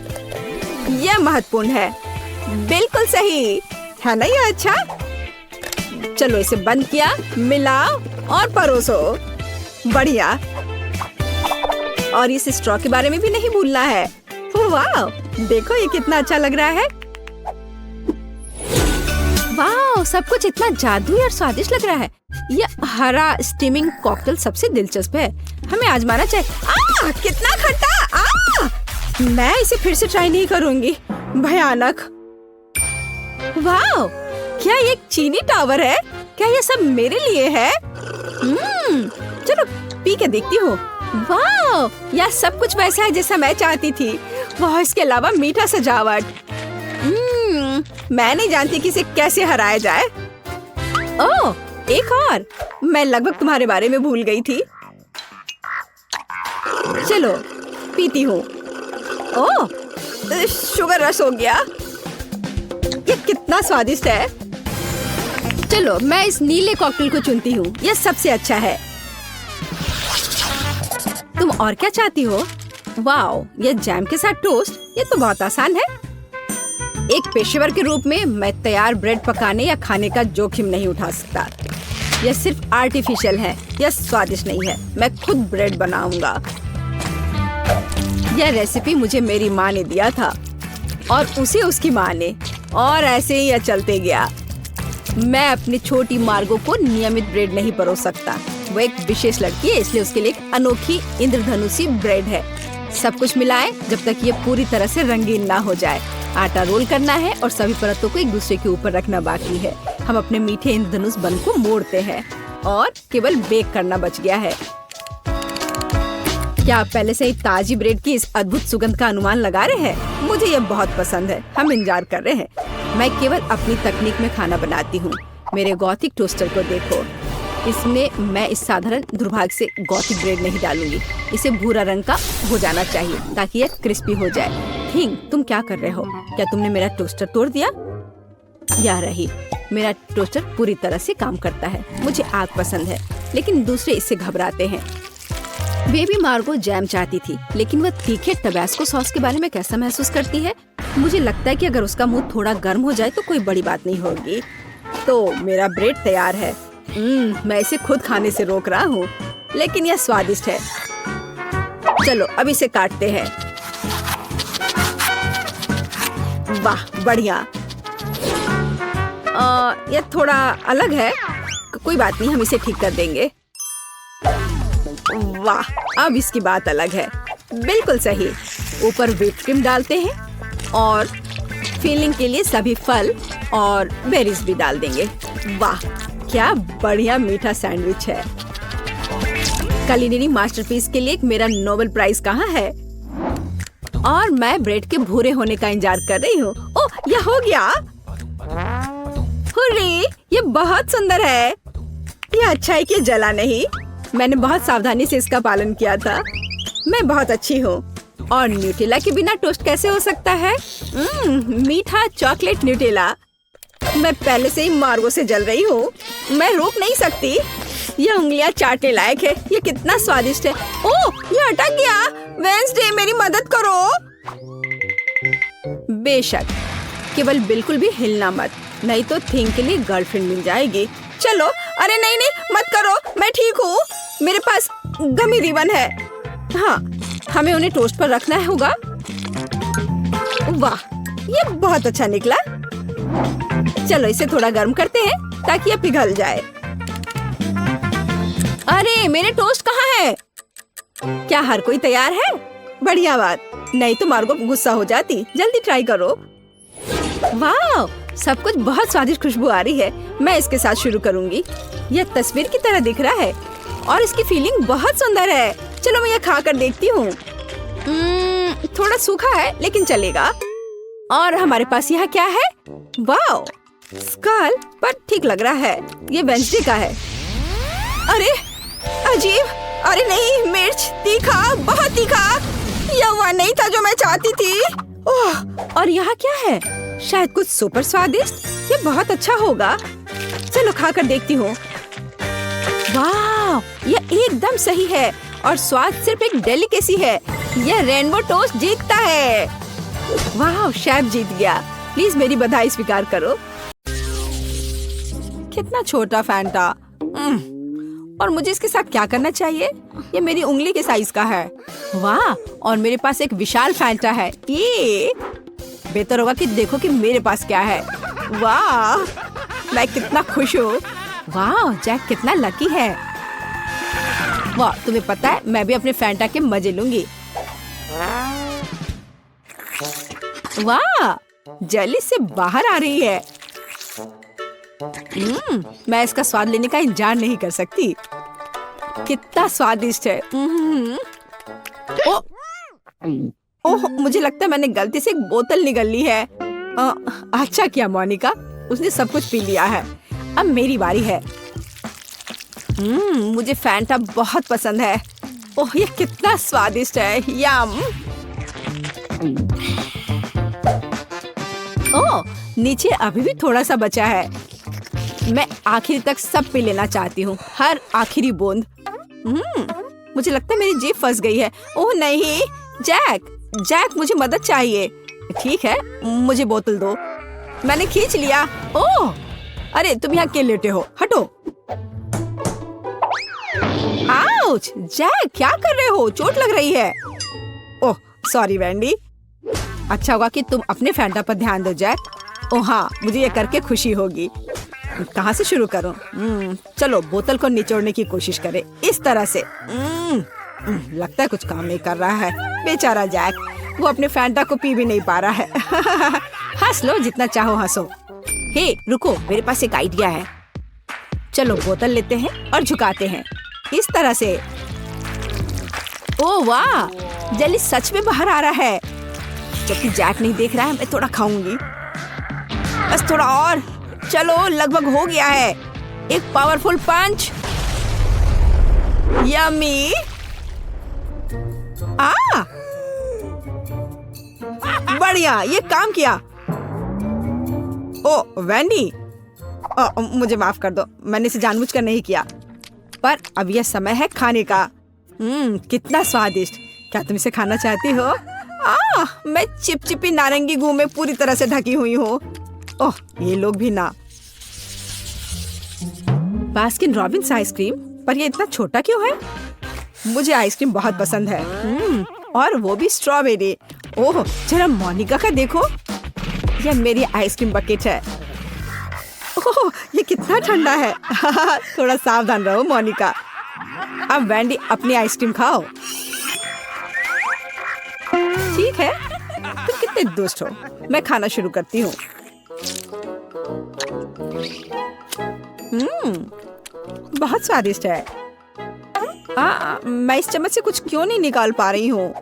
यह महत्वपूर्ण है। बिल्कुल सही है ना? यह अच्छा। चलो इसे बंद किया, मिलाओ और परोसो। बढ़िया। और इस स्ट्रॉ के बारे में भी नहीं भूलना है। वाह, देखो ये कितना अच्छा लग रहा है। वाह, सब कुछ इतना जादुई और स्वादिष्ट लग रहा है। यह हरा स्टीमिंग कॉकटेल सबसे दिलचस्प है। हमें आजमाना चाहिए। कितना खट्टा! मैं इसे फिर से ट्राई नहीं करूंगी। भयानक। वाह, क्या ये एक चीनी टावर है? क्या ये सब मेरे लिए है? चलो पी के देखती हूँ। वाह, यह सब कुछ वैसा है जैसा मैं चाहती थी। वाह, इसके अलावा मीठा सजावट। मैं नहीं जानती कि इसे कैसे हराया जाए। ओह, एक और। मैं लगभग तुम्हारे बारे में भूल गई थी। चलो पीती हूँ। ओह, शुगर रश हो गया। ये कितना स्वादिष्ट है। चलो मैं इस नीले कॉकटेल को चुनती हूँ। यह सबसे अच्छा है। तुम और क्या चाहती हो? वाओ, यह जैम के साथ टोस्ट। ये तो बहुत आसान है। एक पेशेवर के रूप में मैं तैयार ब्रेड पकाने या खाने का जोखिम नहीं उठा सकता। यह सिर्फ आर्टिफिशियल है, यह स्वादिष्ट नहीं है। मैं खुद ब्रेड बनाऊंगा। यह रेसिपी मुझे मेरी माँ ने दिया था और उसे उसकी माँ ने, और ऐसे ही यह चलते गया। मैं अपनी छोटी मार्गो को नियमित ब्रेड नहीं परोस सकता। वो एक विशेष लड़की है, इसलिए उसके लिए एक अनोखी इंद्रधनुषी ब्रेड है। सब कुछ मिलाएं जब तक ये पूरी तरह से रंगीन ना हो जाए। आटा रोल करना है और सभी परतों को एक दूसरे के ऊपर रखना बाकी है। हम अपने मीठे इंद्रधनुष बन को मोड़ते हैं और केवल बेक करना बच गया है। क्या आप पहले से ही ताजी ब्रेड की इस अद्भुत सुगंध का अनुमान लगा रहे हैं? मुझे ये बहुत पसंद है। हम इंतजार कर रहे हैं। मैं केवल अपनी तकनीक में खाना बनाती हूँ। मेरे गॉथिक टोस्टर को देखो। इसमें मैं इस साधारण दुर्भाग्य से गॉथिक ब्रेड नहीं डालूंगी। इसे भूरा रंग का हो जाना चाहिए ताकि यह क्रिस्पी हो जाए। थिंग, तुम क्या कर रहे हो? क्या तुमने मेरा टोस्टर तोड़ दिया? या रही, मेरा टोस्टर पूरी तरह से काम करता है। मुझे आग पसंद है, लेकिन दूसरे इससे घबराते हैं। बेबी मार्गो जैम चाहती थी, लेकिन वह तीखे टबैस्को सॉस के बारे में कैसा महसूस करती है? मुझे लगता है कि अगर उसका मुंह थोड़ा गर्म हो जाए तो कोई बड़ी बात नहीं होगी। तो मेरा ब्रेड तैयार है। मैं इसे खुद खाने से रोक रहा हूँ, लेकिन यह स्वादिष्ट है। चलो अब इसे काटते हैं। वाह, बढ़िया। यह थोड़ा अलग है। कोई बात नहीं, हम इसे ठीक कर देंगे। वाह, अब इसकी बात अलग है। बिल्कुल सही। ऊपर व्हिप क्रीम डालते हैं और फिलिंग के लिए सभी फल और बेरीज भी डाल देंगे। वाह, क्या बढ़िया मीठा सैंडविच है। कुलिनरी मास्टरपीस के लिए मेरा नोबेल प्राइज कहाँ है? और मैं ब्रेड के भूरे होने का इंतजार कर रही हूँ। ओह, यह हो गया। हुर्रे, ये बहुत सुंदर है। यह अच्छा है कि जला नहीं। मैंने बहुत सावधानी से इसका पालन किया था। मैं बहुत अच्छी हूँ। और न्यूटेला के बिना टोस्ट कैसे हो सकता है? मीठा चॉकलेट न्यूटेला। मैं पहले से ही मार्गो से जल रही हूँ। मैं रोक नहीं सकती। यह उंगलियां चाटने लायक है। ये कितना स्वादिष्ट है। ओह, ये अटक गया। वेंसडे, मेरी मदद करो। बेशक, केवल बिल्कुल भी हिलना मत, नहीं तो थिंग के लिए गर्लफ्रेंड मिल जाएगी। चलो। अरे नहीं नहीं, मत करो, मैं ठीक हूँ। मेरे पास गमी रिबन है। हाँ, हमें उन्हें टोस्ट पर रखना होगा। वाह, ये बहुत अच्छा निकला। चलो इसे थोड़ा गर्म करते हैं ताकि ये पिघल जाए। अरे, मेरे टोस्ट कहाँ है? क्या हर कोई तैयार है? बढ़िया बात। नहीं तो मार्गो गुस्सा हो जाती। जल्दी ट्राई करो। वाह, सब कुछ बहुत स्वादिष्ट खुशबू आ रही है। मैं इसके साथ शुरू करूंगी। यह तस्वीर की तरह दिख रहा है और इसकी फीलिंग बहुत सुंदर है। चलो मैं यह खा कर देखती हूँ। थोड़ा सूखा है लेकिन चलेगा। और हमारे पास यहाँ क्या है? वाह, स्कल, पर ठीक लग रहा है। ये वेंसडे का है। अरे अजीब। अरे नहीं, मिर्च, तीखा, बहुत तीखा। यह वह नहीं था जो मैं चाहती थी। ओह, और यहाँ क्या है? शायद कुछ सुपर स्वादिष्ट। ये बहुत अच्छा होगा। चलो खाकर देखती हूँ। वाह, यह एकदम सही है और स्वाद सिर्फ एक डेलिकेसी है। यह रेनबो टोस्ट जीतता है। वाह, शेफ जीत गया। प्लीज मेरी बधाई स्वीकार करो। कितना छोटा फैंटा। और मुझे इसके साथ क्या करना चाहिए? ये मेरी उंगली के साइज का है। वाह, और मेरे पास एक विशाल फैंटा है। ये बेहतर होगा कि देखो कि मेरे पास क्या है। वाह, मैं कितना खुश हूँ। वाह, जैक कितना लकी है। वाह, तुम्हें पता है मैं भी अपने फैंटा के मजे लूंगी। वाह, जेली से बाहर आ रही है। मैं इसका स्वाद लेने का इंतजार नहीं कर सकती। कितना स्वादिष्ट है। ओह, मुझे लगता है मैंने गलती से एक बोतल निगल ली है। अच्छा किया मोनिका, उसने सब कुछ पी लिया है। अब मेरी बारी है। मुझे फैंटा बहुत पसंद है। ओह, ये कितना स्वादिष्ट है। यम। ओह, नीचे अभी भी थोड़ा सा बचा है। मैं आखिर तक सब पी लेना चाहती हूँ, हर आखिरी बूंद। मुझे लगता है मेरी जीभ फंस गई है। ओह नहीं, जैक, जैक, मुझे मदद चाहिए। ठीक है, मुझे बोतल दो। मैंने खींच लिया। ओह, अरे तुम यहाँ क्यों लेटे हो? हटो। आउच! जैक, क्या कर रहे हो? चोट लग रही है। ओह, सॉरी वैंडी। अच्छा होगा कि तुम अपने फैंटा पर ध्यान दो जैक। ओह हाँ, मुझे ये करके खुशी होगी। कहाँ से शुरू करूं? चलो बोतल को निचोड़ने की कोशिश करें इस तरह से। लगता है कुछ काम नहीं कर रहा है। बेचारा जैक, वो अपने फैंटा को पी भी नहीं पा रहा है। हंस लो जितना चाहो हंसो। हे रुको, मेरे पास एक आइडिया है। चलो बोतल लेते हैं और झुकाते हैं इस तरह से। ओह वाह, जेली सच में बाहर आ रहा है। जबकि जैक नहीं देख रहा है, मैं थोड़ा खाऊंगी। बस थोड़ा और। चलो लगभग हो गया है। एक पावरफुल पंच। यम्मी। बढ़िया, ये काम किया। ओ वैंडी, मुझे माफ कर दो, मैंने इसे जानबूझकर नहीं किया। पर अब यह समय है खाने का। कितना स्वादिष्ट। क्या तुम इसे खाना चाहती हो? मैं चिपचिपी नारंगी गू में पूरी तरह से ढकी हुई हूँ। ओह, ये लोग भी ना। बास्किन रॉबिन्स आइसक्रीम, पर ये इतना छोटा क्यों है? मुझे आइसक्रीम बहुत पसंद है। और वो भी स्ट्रॉबेरी। ओह, जरा मोनिका का देखो। यह मेरी आइसक्रीम बकेट है। ओह, ये कितना ठंडा है। थोड़ा सावधान रहो मोनिका। अब वैंडी अपनी आइसक्रीम खाओ। ठीक है, तुम कितने दुष्ट हो। मैं खाना शुरू करती हूँ। बहुत स्वादिष्ट है। मैं इस चम्मच से कुछ क्यों नहीं निकाल पा रही हूँ?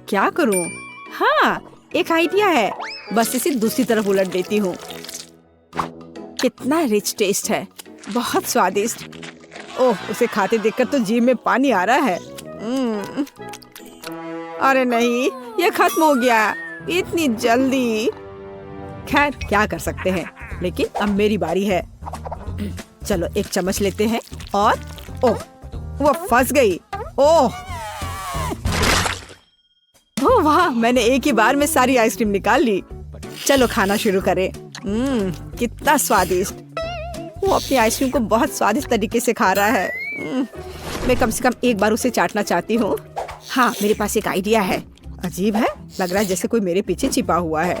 क्या करूँ? हाँ, एक आइडिया है। बस इसे दूसरी तरफ उलट देती हूँ। कितना रिच टेस्ट है, बहुत स्वादिष्ट। ओह, उसे खाते देखकर तो जीभ में पानी आ रहा है। अरे नहीं, ये खत्म हो गया इतनी जल्दी। खैर क्या कर सकते हैं, लेकिन अब मेरी बारी है। चलो एक चम्मच लेते हैं और ओह, वो फंस गई। ओह वाह, मैंने एक ही बार में सारी आइसक्रीम निकाल ली। चलो खाना शुरू करें। कितना स्वादिष्ट। वो अपनी आइसक्रीम को बहुत स्वादिष्ट तरीके से खा रहा है। मैं कम से कम एक बार उसे चाटना चाहती हूँ। हाँ, मेरे पास एक आइडिया है। अजीब है, लग रहा है जैसे कोई मेरे पीछे छिपा हुआ है।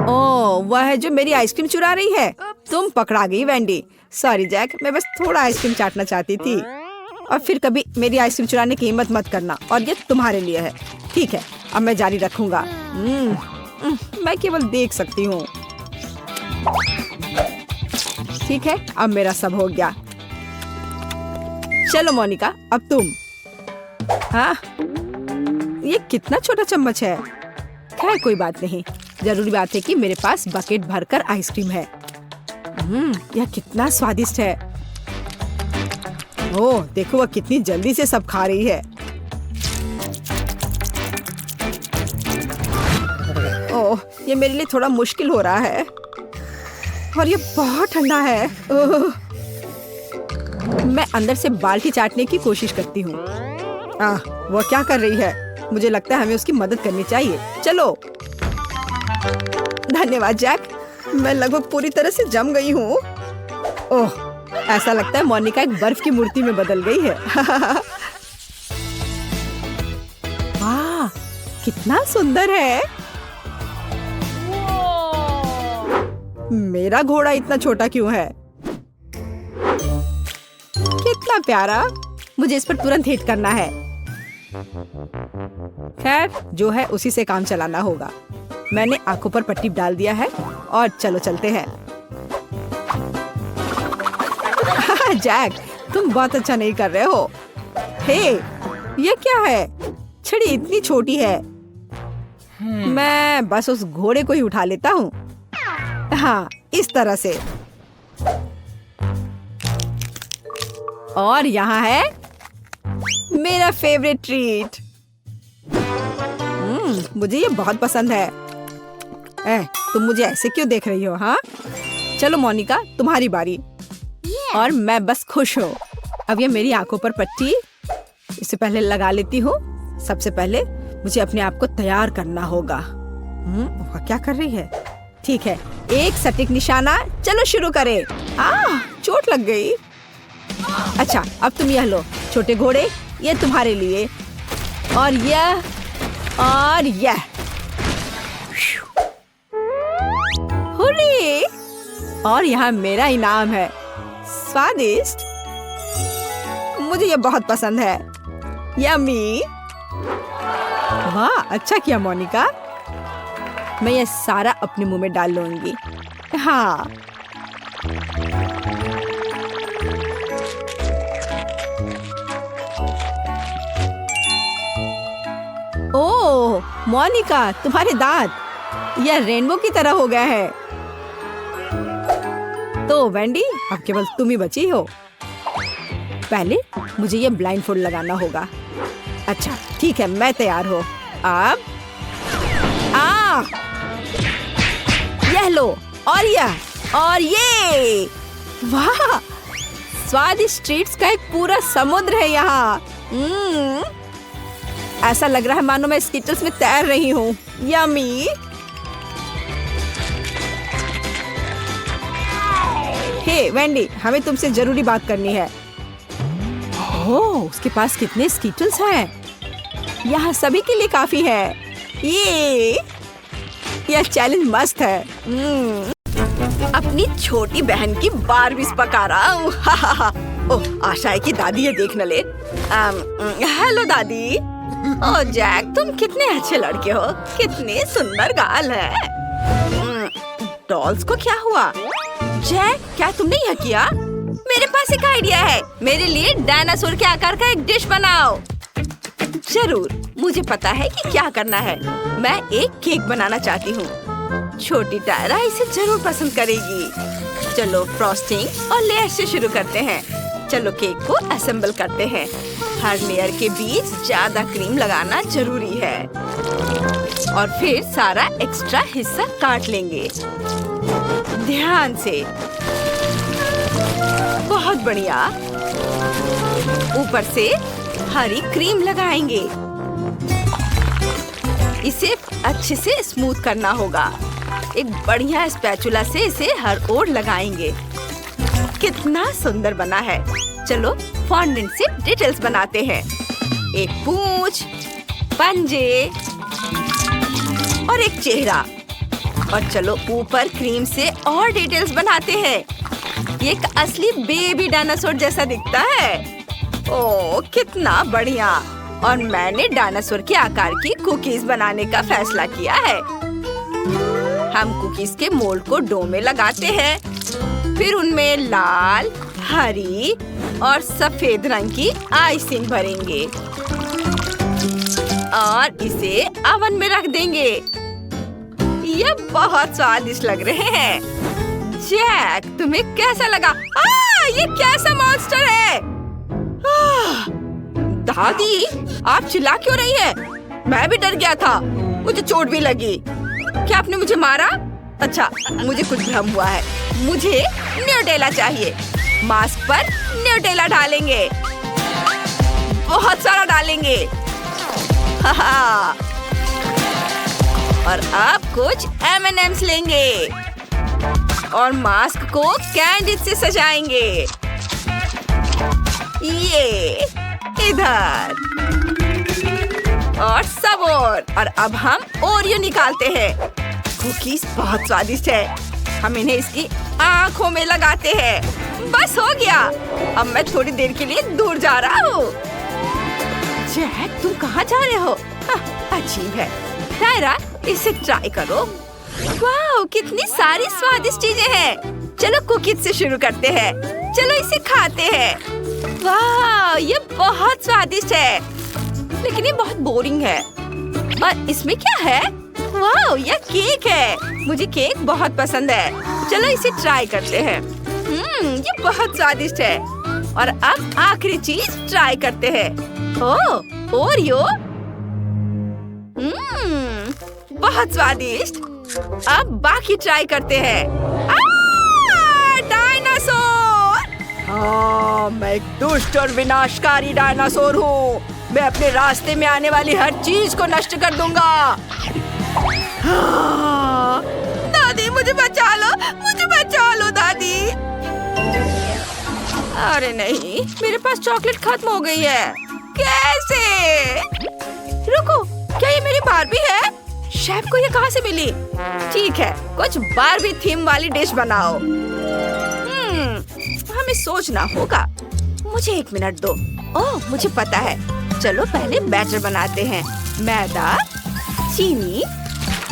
ओह, वह है जो मेरी आइसक्रीम चुरा रही है। तुम पकड़ा गई वैंडी। सॉरी जैक, मैं बस थोड़ा आइसक्रीम चाटना चाहती थी। और फिर कभी मेरी आइसक्रीम चुराने की हिम्मत मत करना। और ये तुम्हारे लिए है। ठीक है, अब मैं जारी रखूंगा। मैं केवल देख सकती हूँ। ठीक है, अब मेरा सब हो गया। चलो मोनिका, अब तुम। हाँ, ये कितना छोटा चम्मच है। खैर कोई बात नहीं, जरूरी बात है कि मेरे पास बकेट भरकर आइसक्रीम है। यह कितना स्वादिष्ट है। ओह देखो, वह कितनी जल्दी से सब खा रही है। ओह, ये मेरे लिए थोड़ा मुश्किल हो रहा है। और ये बहुत ठंडा है। मैं अंदर से बाल्टी चाटने की कोशिश करती हूँ। वो क्या कर रही है? मुझे लगता है हमें उसकी मदद करनी चाहिए। चलो। धन्यवाद जैक, मैं लगभग पूरी तरह से जम गई हूँ। ओह, ऐसा लगता है मोनिका एक बर्फ की मूर्ति में बदल गई है। वाह, कितना सुंदर है। मेरा घोड़ा इतना छोटा क्यों है? कितना प्यारा। मुझे इस पर तुरंत हिट करना है। खैर जो है उसी से काम चलाना होगा। मैंने आंखों पर पट्टी डाल दिया है और चलो चलते हैं। जैक, तुम बहुत अच्छा नहीं कर रहे हो। हे, ये क्या है? छड़ी इतनी छोटी है। मैं बस उस घोड़े को ही उठा लेता हूँ। हाँ, इस तरह से। और यहाँ है मेरा फेवरेट ट्रीट। मुझे ये बहुत पसंद है। तुम मुझे ऐसे क्यों देख रही हो? हाँ, चलो मोनिका, तुम्हारी बारी। और मैं बस खुश हूँ। अब ये मेरी आंखों पर पट्टी इससे पहले लगा लेती हूँ। सबसे पहले मुझे अपने आप को तैयार करना होगा। वह क्या कर रही है? ठीक है, एक सटीक निशाना। चलो शुरू करें। चोट लग गई। अच्छा, अब तुम यह लो छोटे घोड़े, ये तुम्हारे लिए और यह और यह। हुर्रे! और यहाँ मेरा इनाम है। स्वादिष्ट, मुझे ये बहुत पसंद है। यम्मी। वाह, अच्छा किया मोनिका। मैं ये सारा अपने मुंह में डाल लूंगी। हाँ। ओह मोनिका, तुम्हारे दांत यह रेनबो की तरह हो गया है। तो वेंडी, अब केवल तुम ही बची हो। पहले मुझे ये ब्लाइंडफोल्ड लगाना होगा। अच्छा ठीक है, मैं तैयार हूँ। अब यह लो और यह और ये। वाह, स्वादिष्ट ट्रीट्स का एक पूरा समुद्र है यहाँ। ऐसा लग रहा है मानो मैं स्किटल्स में तैर रही हूँ। यम्मी। हे वेंडी, हमें तुमसे जरूरी बात करनी है। ओह, उसके पास कितने स्किटल्स हैं। यहाँ सभी के लिए काफी है। यह चैलेंज मस्त है। अपनी छोटी बहन की बारबीज पका रहा हूँ। ओह, आशा है कि दादी ये देख न ले। हेलो दादी। ओह जैक, तुम कितने अच्छे लड़के हो। कितनी सुंदर गाल है। डॉल्स को क्या हुआ? जैक, क्या तुमने यह किया? मेरे पास एक आइडिया है। मेरे लिए डायनासोर के आकार का एक डिश बनाओ। जरूर, मुझे पता है कि क्या करना है। मैं एक केक बनाना चाहती हूँ। छोटी टायरा इसे जरूर पसंद करेगी। चलो फ्रॉस्टिंग और लेयर से शुरू करते हैं। चलो केक को असेंबल करते हैं। हर लेयर के बीच ज्यादा क्रीम लगाना जरूरी है और फिर सारा एक्स्ट्रा हिस्सा काट लेंगे। ध्यान से। बहुत बढ़िया। ऊपर से हरी क्रीम लगाएंगे। इसे अच्छे से स्मूथ करना होगा। एक बढ़िया स्पैचुला से इसे हर ओर लगाएंगे। कितना सुंदर बना है। चलो फॉन्डेंट से डिटेल्स बनाते हैं। एक पूंछ, पंजे और एक चेहरा। और चलो ऊपर क्रीम से और डिटेल्स बनाते हैं। ये एक असली बेबी डायनासोर जैसा दिखता है। ओह कितना बढ़िया। और मैंने डायनासोर के आकार की कुकीज बनाने का फैसला किया है। हम कुकीज के मोल्ड को डो में लगाते हैं। फिर उनमें लाल, हरी और सफेद रंग की आइसिंग भरेंगे और इसे ओवन में रख देंगे। ये बहुत स्वादिष्ट लग रहे हैं। जैक, तुम्हें कैसा लगा? ये कैसा मॉन्स्टर है? दादी, आप चिल्ला क्यों रही है? मैं भी डर गया था। मुझे चोट भी लगी। क्या आपने मुझे मारा? अच्छा, मुझे कुछ भ्रम हुआ है। मुझे न्यूटेला चाहिए। मास्क पर न्यूटेला डालेंगे। बहुत सारा डालेंगे। और अब कुछ M&M's लेंगे और मास्क को कैंडी से सजाएंगे। ये इधर और सब और अब हम ओरियो निकालते हैं। कुकीज बहुत स्वादिष्ट है। हम इन्हें इसकी आँखों में लगाते हैं। बस हो गया। अब मैं थोड़ी देर के लिए दूर जा रहा हूँ। जैक, तुम कहाँ जा रहे हो? अजीब है। टायरा, इसे ट्राई करो। वाह, कितनी सारी स्वादिष्ट चीजें हैं। चलो कुकीज से शुरू करते हैं। चलो इसे खाते हैं। वाह, ये बहुत स्वादिष्ट है, लेकिन ये बहुत बोरिंग है। और इसमें क्या है? वाह, यह केक है। मुझे केक बहुत पसंद है। चलो इसे ट्राई करते हैं। ये बहुत स्वादिष्ट है। और अब आखिरी चीज ट्राई करते हैं। ओह, ओरियो। बहुत स्वादिष्ट। अब बाकी ट्राई करते हैं। डायनासोर! मैं एक दुष्ट और विनाशकारी डायनासोर हूँ। मैं अपने रास्ते में आने वाली हर चीज को नष्ट कर दूंगा। दादी, मुझे बचा लो। मुझे बचा लो दादी। अरे नहीं, मेरे पास चॉकलेट खत्म हो गई है। कैसे? रुको, क्या ये मेरी बारबी है? शेफ को ये कहाँ से मिली? ठीक है, कुछ बारबी थीम वाली डिश बनाओ। हमें सोचना होगा। मुझे 1 मिनट दो। ओह, मुझे पता है। चलो पहले बैटर बनाते हैं। मैदा, चीनी,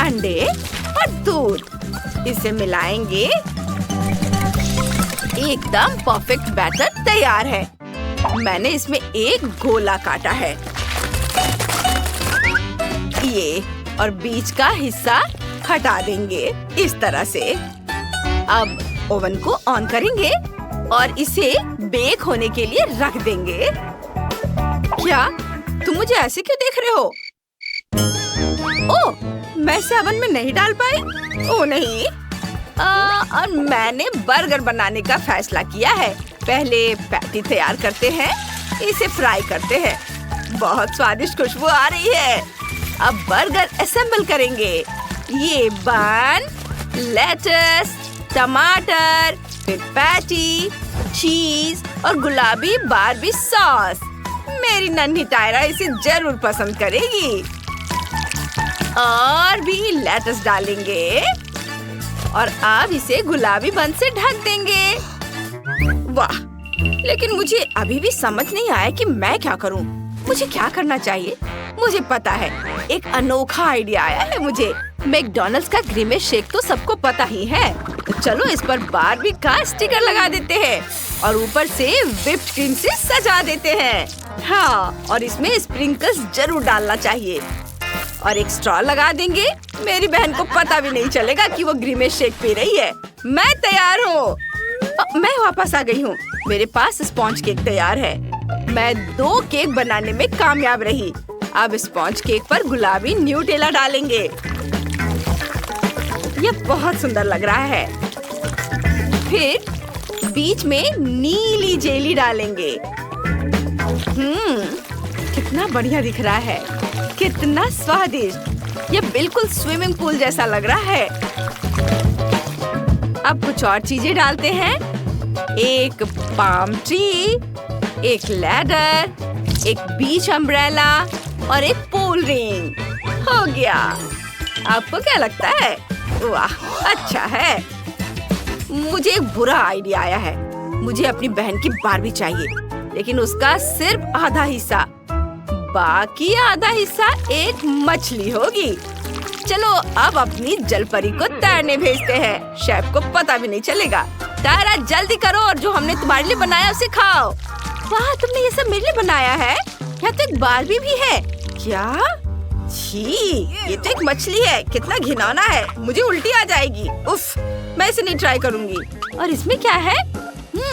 अंडे और दूध। इसे मिलाएंगे। एकदम परफेक्ट बैटर तैयार है। मैंने इसमें एक गोला काटा है। ये और बीच का हिस्सा हटा देंगे इस तरह से। अब ओवन को ऑन करेंगे और इसे बेक होने के लिए रख देंगे। क्या तुम मुझे ऐसे क्यों देख रहे हो? ओह, मैं इसे ओवन में नहीं डाल पाई। ओह नहीं। और मैंने बर्गर बनाने का फैसला किया है। पहले पैटी तैयार करते हैं, इसे फ्राई करते हैं। बहुत स्वादिष्ट खुशबू आ रही है। अब बर्गर असेंबल करेंगे। ये बन, लेटस, टमाटर, फिर पैटी, चीज और गुलाबी बारबी सॉस। मेरी नन्ही टायरा इसे जरूर पसंद करेगी। और भी लेटस डालेंगे और अब इसे गुलाबी बन से ढक देंगे। वाह, लेकिन मुझे अभी भी समझ नहीं आया कि मैं क्या करूं। मुझे क्या करना चाहिए? मुझे पता है, एक अनोखा आइडिया आया है मुझे। मैकडॉनल्ड्स का ग्रीमे शेक तो सबको पता ही है। तो चलो इस पर बारबी का स्टिकर लगा देते हैं और ऊपर से व्हिप्ड क्रीम से सजा देते हैं। हाँ, और इसमें स्प्रिंकल्स जरूर डालना चाहिए और एक स्ट्रॉ लगा देंगे। मेरी बहन को पता भी नहीं चलेगा कि वो ग्रीमे शेक पी रही है। मैं तैयार हूँ। मैं वापस आ गई हूँ। मेरे पास स्पॉन्ज केक तैयार है। मैं 2 केक बनाने में कामयाब रही। अब स्पॉन्ज केक पर गुलाबी न्यूटेला डालेंगे। ये बहुत सुंदर लग रहा है। फिर बीच में नीली जेली डालेंगे। कितना बढ़िया दिख रहा है। कितना स्वादिष्ट। ये बिल्कुल स्विमिंग पूल जैसा लग रहा है। अब कुछ और चीजें डालते हैं। एक पाम ट्री, एक लैडर, एक बीच अम्ब्रेला और एक पूल रिंग। हो गया। आपको क्या लगता है? वाह, अच्छा है। मुझे एक बुरा आइडिया आया है। मुझे अपनी बहन की बारबी चाहिए, लेकिन उसका सिर्फ आधा हिस्सा। बाकी आधा हिस्सा एक मछली होगी। चलो अब अपनी जलपरी को तैरने भेजते हैं। शेफ को पता भी नहीं चलेगा। तारा जल्दी करो और जो हमने तुम्हारे लिए बनाया उसे खाओ। वाह, तुमने ये सब मेरे लिए बनाया है? यहाँ तो एक बारबी भी है। क्या? छी, ये तो एक मछली है। कितना घिनौना है। मुझे उल्टी आ जाएगी। उफ, मैं इसे नहीं ट्राई करूँगी। और इसमें क्या है?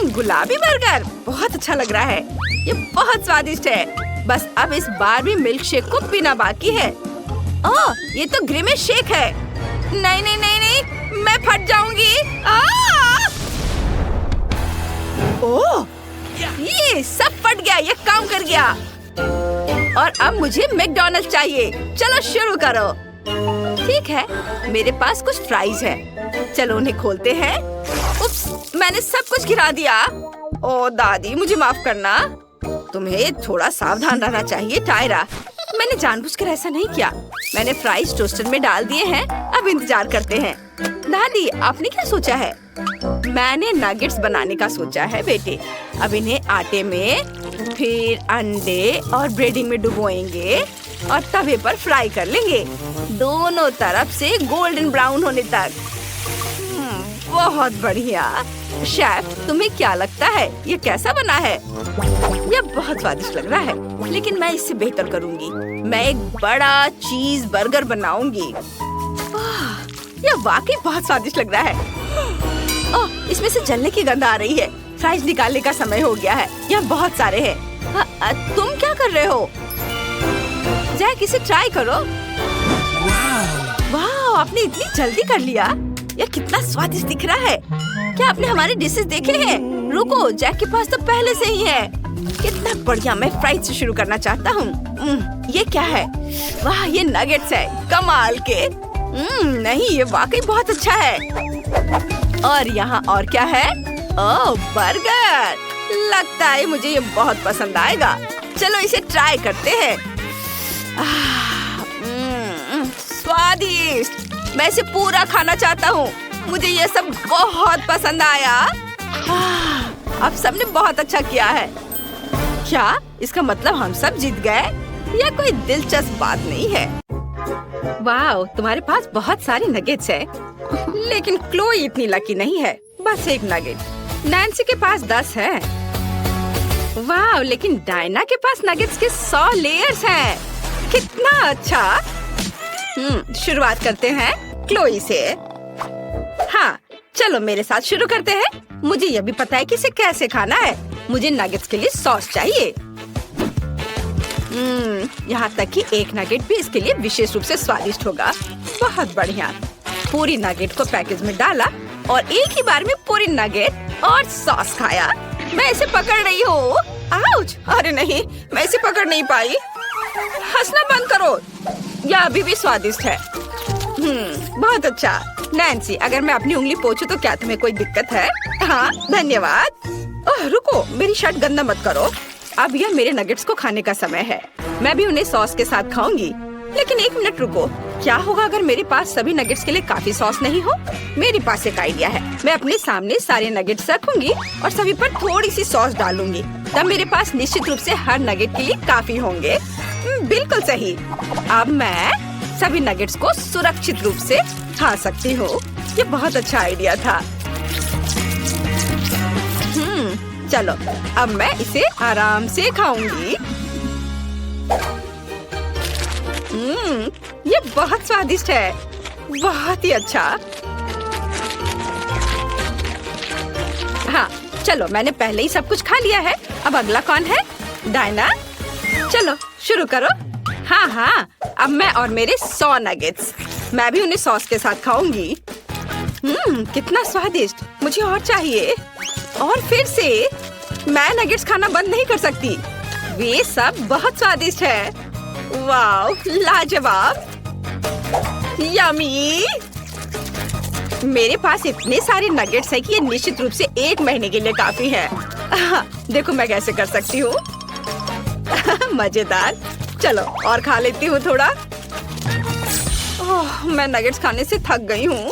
गुलाबी बर्गर। बहुत अच्छा लग रहा है। ये बहुत स्वादिष्ट है। बस अब इस बारबी मिल्क शेक को पीना बाकी है। ओह, ये तो ग्रीमे शेक है। नहीं नहीं नहीं नहीं, मैं फट जाऊंगी। ओह, ये सब फट गया। ये काम कर गया। और अब मुझे मैकडॉनल्ड्स चाहिए। चलो शुरू करो। ठीक है, मेरे पास कुछ फ्राइज है। चलो उन्हें खोलते हैं। उप्स, मैंने सब कुछ गिरा दिया। ओ दादी, मुझे माफ करना। तुम्हें थोड़ा सावधान रहना चाहिए टायरा। मैंने जानबूझकर ऐसा नहीं किया। मैंने फ्राइज टोस्टर में डाल दिए हैं। अब इंतजार करते हैं। दादी, आपने क्या सोचा है? मैंने नगेट्स बनाने का सोचा है बेटे। अब इन्हें आटे में, फिर अंडे और ब्रेडिंग में डुबोएंगे और तवे पर फ्राई कर लेंगे, दोनों तरफ से गोल्डन ब्राउन होने तक। बहुत बढ़िया। शेफ, तुम्हें क्या लगता है ये कैसा बना है? यह बहुत स्वादिष्ट लग रहा है, लेकिन मैं इससे बेहतर करूंगी। मैं एक बड़ा चीज बर्गर बनाऊंगी। यह वाकई बहुत स्वादिष्ट लग रहा है। ओह, इसमें से जलने की गंध आ रही है। फ्राइज निकालने का समय हो गया है। यह बहुत सारे हैं। तुम क्या कर रहे हो? जैक, इसे ट्राई करो। वाह, आपने इतनी जल्दी कर लिया। यह कितना स्वादिष्ट दिख रहा है। क्या आपने हमारे डिशेस देखे हैं? रुको, जैक के पास तो पहले से ही है। कितना बढ़िया। मैं फ्राइज से शुरू करना चाहता हूँ। ये क्या है? वाह, ये नगेट्स है। कमाल के। नहीं, ये वाकई बहुत अच्छा है। और यहाँ और क्या है? ओह, बर्गर। लगता है मुझे ये बहुत पसंद आएगा। चलो इसे ट्राई करते हैं। स्वादिष्ट। मैं इसे पूरा खाना चाहता हूँ। मुझे ये सब बहुत पसंद आया। अब सबने बहुत अच्छा किया है। क्या इसका मतलब हम सब जीत गए? यह कोई दिलचस्प बात नहीं है। वाह, तुम्हारे पास बहुत सारी नगेट्स है, लेकिन क्लोई इतनी लकी नहीं है। बस एक नगेट। नैन्सी के पास 10 है। वाह, लेकिन डायना के पास नगेट्स के 100 लेयर्स हैं। कितना अच्छा। शुरुआत करते हैं क्लोई से। हाँ, चलो मेरे साथ शुरू करते हैं। मुझे यह भी पता है कि इसे कैसे खाना है। मुझे नगेट्स के लिए सॉस चाहिए। यहाँ तक कि एक नगेट भी इसके लिए विशेष रूप से स्वादिष्ट होगा। बहुत बढ़िया। पूरी नगेट को पैकेज में डाला और एक ही बार में पूरी नगेट और सॉस खाया। मैं इसे पकड़ रही हूँ। आउच! अरे नहीं, मैं इसे पकड़ नहीं पाई। हंसना बंद करो। यह अभी भी स्वादिष्ट है। बहुत अच्छा। नैन्सी, अगर मैं अपनी उंगली पोंछूं तो क्या तुम्हें कोई दिक्कत है? हाँ, धन्यवाद। ओह, रुको, मेरी शर्ट गंदा मत करो। अब यह मेरे नगेट्स को खाने का समय है। मैं भी उन्हें सॉस के साथ खाऊंगी। लेकिन एक मिनट रुको, क्या होगा अगर मेरे पास सभी नगेट्स के लिए काफी सॉस नहीं हो? मेरे पास एक आइडिया है। मैं अपने सामने सारे नगेट्स रखूंगी और सभी पर थोड़ी सी सॉस डालूंगी। तब मेरे पास निश्चित रूप से हर नगेट के लिए काफी होंगे। बिल्कुल सही। अब मैं सभी नगेट्स को सुरक्षित रूप से खा सकती हूँ। ये बहुत अच्छा आइडिया था। चलो, अब मैं इसे आराम से खाऊंगी। ये बहुत स्वादिष्ट है। बहुत ही अच्छा। हाँ, चलो, मैंने पहले ही सब कुछ खा लिया है। अब अगला कौन है? डायना। चलो शुरू करो। हाँ, अब मैं और मेरे 100 नगेट्स। मैं भी उन्हें सॉस के साथ खाऊंगी। कितना स्वादिष्ट। मुझे और चाहिए। और फिर से मैं नगेट्स खाना बंद नहीं कर सकती। वे सब बहुत स्वादिष्ट है। वाह, लाजवाब। यम्मी। मेरे पास इतने सारे नगेट्स हैं कि ये निश्चित रूप से 1 महीने के लिए काफी है। देखो मैं कैसे कर सकती हूँ। मजेदार। चलो और खा लेती हूँ थोड़ा। ओह, मैं नगेट्स खाने से थक गई हूँ।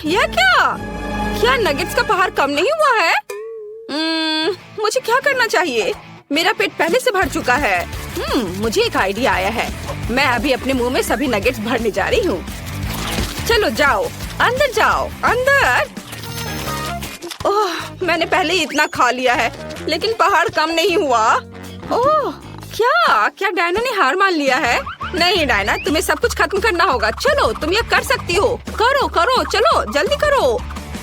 यह क्या नगेट्स का पहाड़ कम नहीं हुआ है? मुझे क्या करना चाहिए? मेरा पेट पहले से भर चुका है। मुझे एक आइडिया आया है। मैं अभी अपने मुंह में सभी नगेट्स भरने जा रही हूँ। चलो जाओ, अंदर जाओ, अंदर। ओह, मैंने पहले ही इतना खा लिया है, लेकिन पहाड़ कम नहीं हुआ। ओह, क्या डायना ने हार मान लिया है? नहीं डायना, तुम्हें सब कुछ खत्म करना होगा। चलो, तुम ये कर सकती हो। करो, चलो जल्दी करो।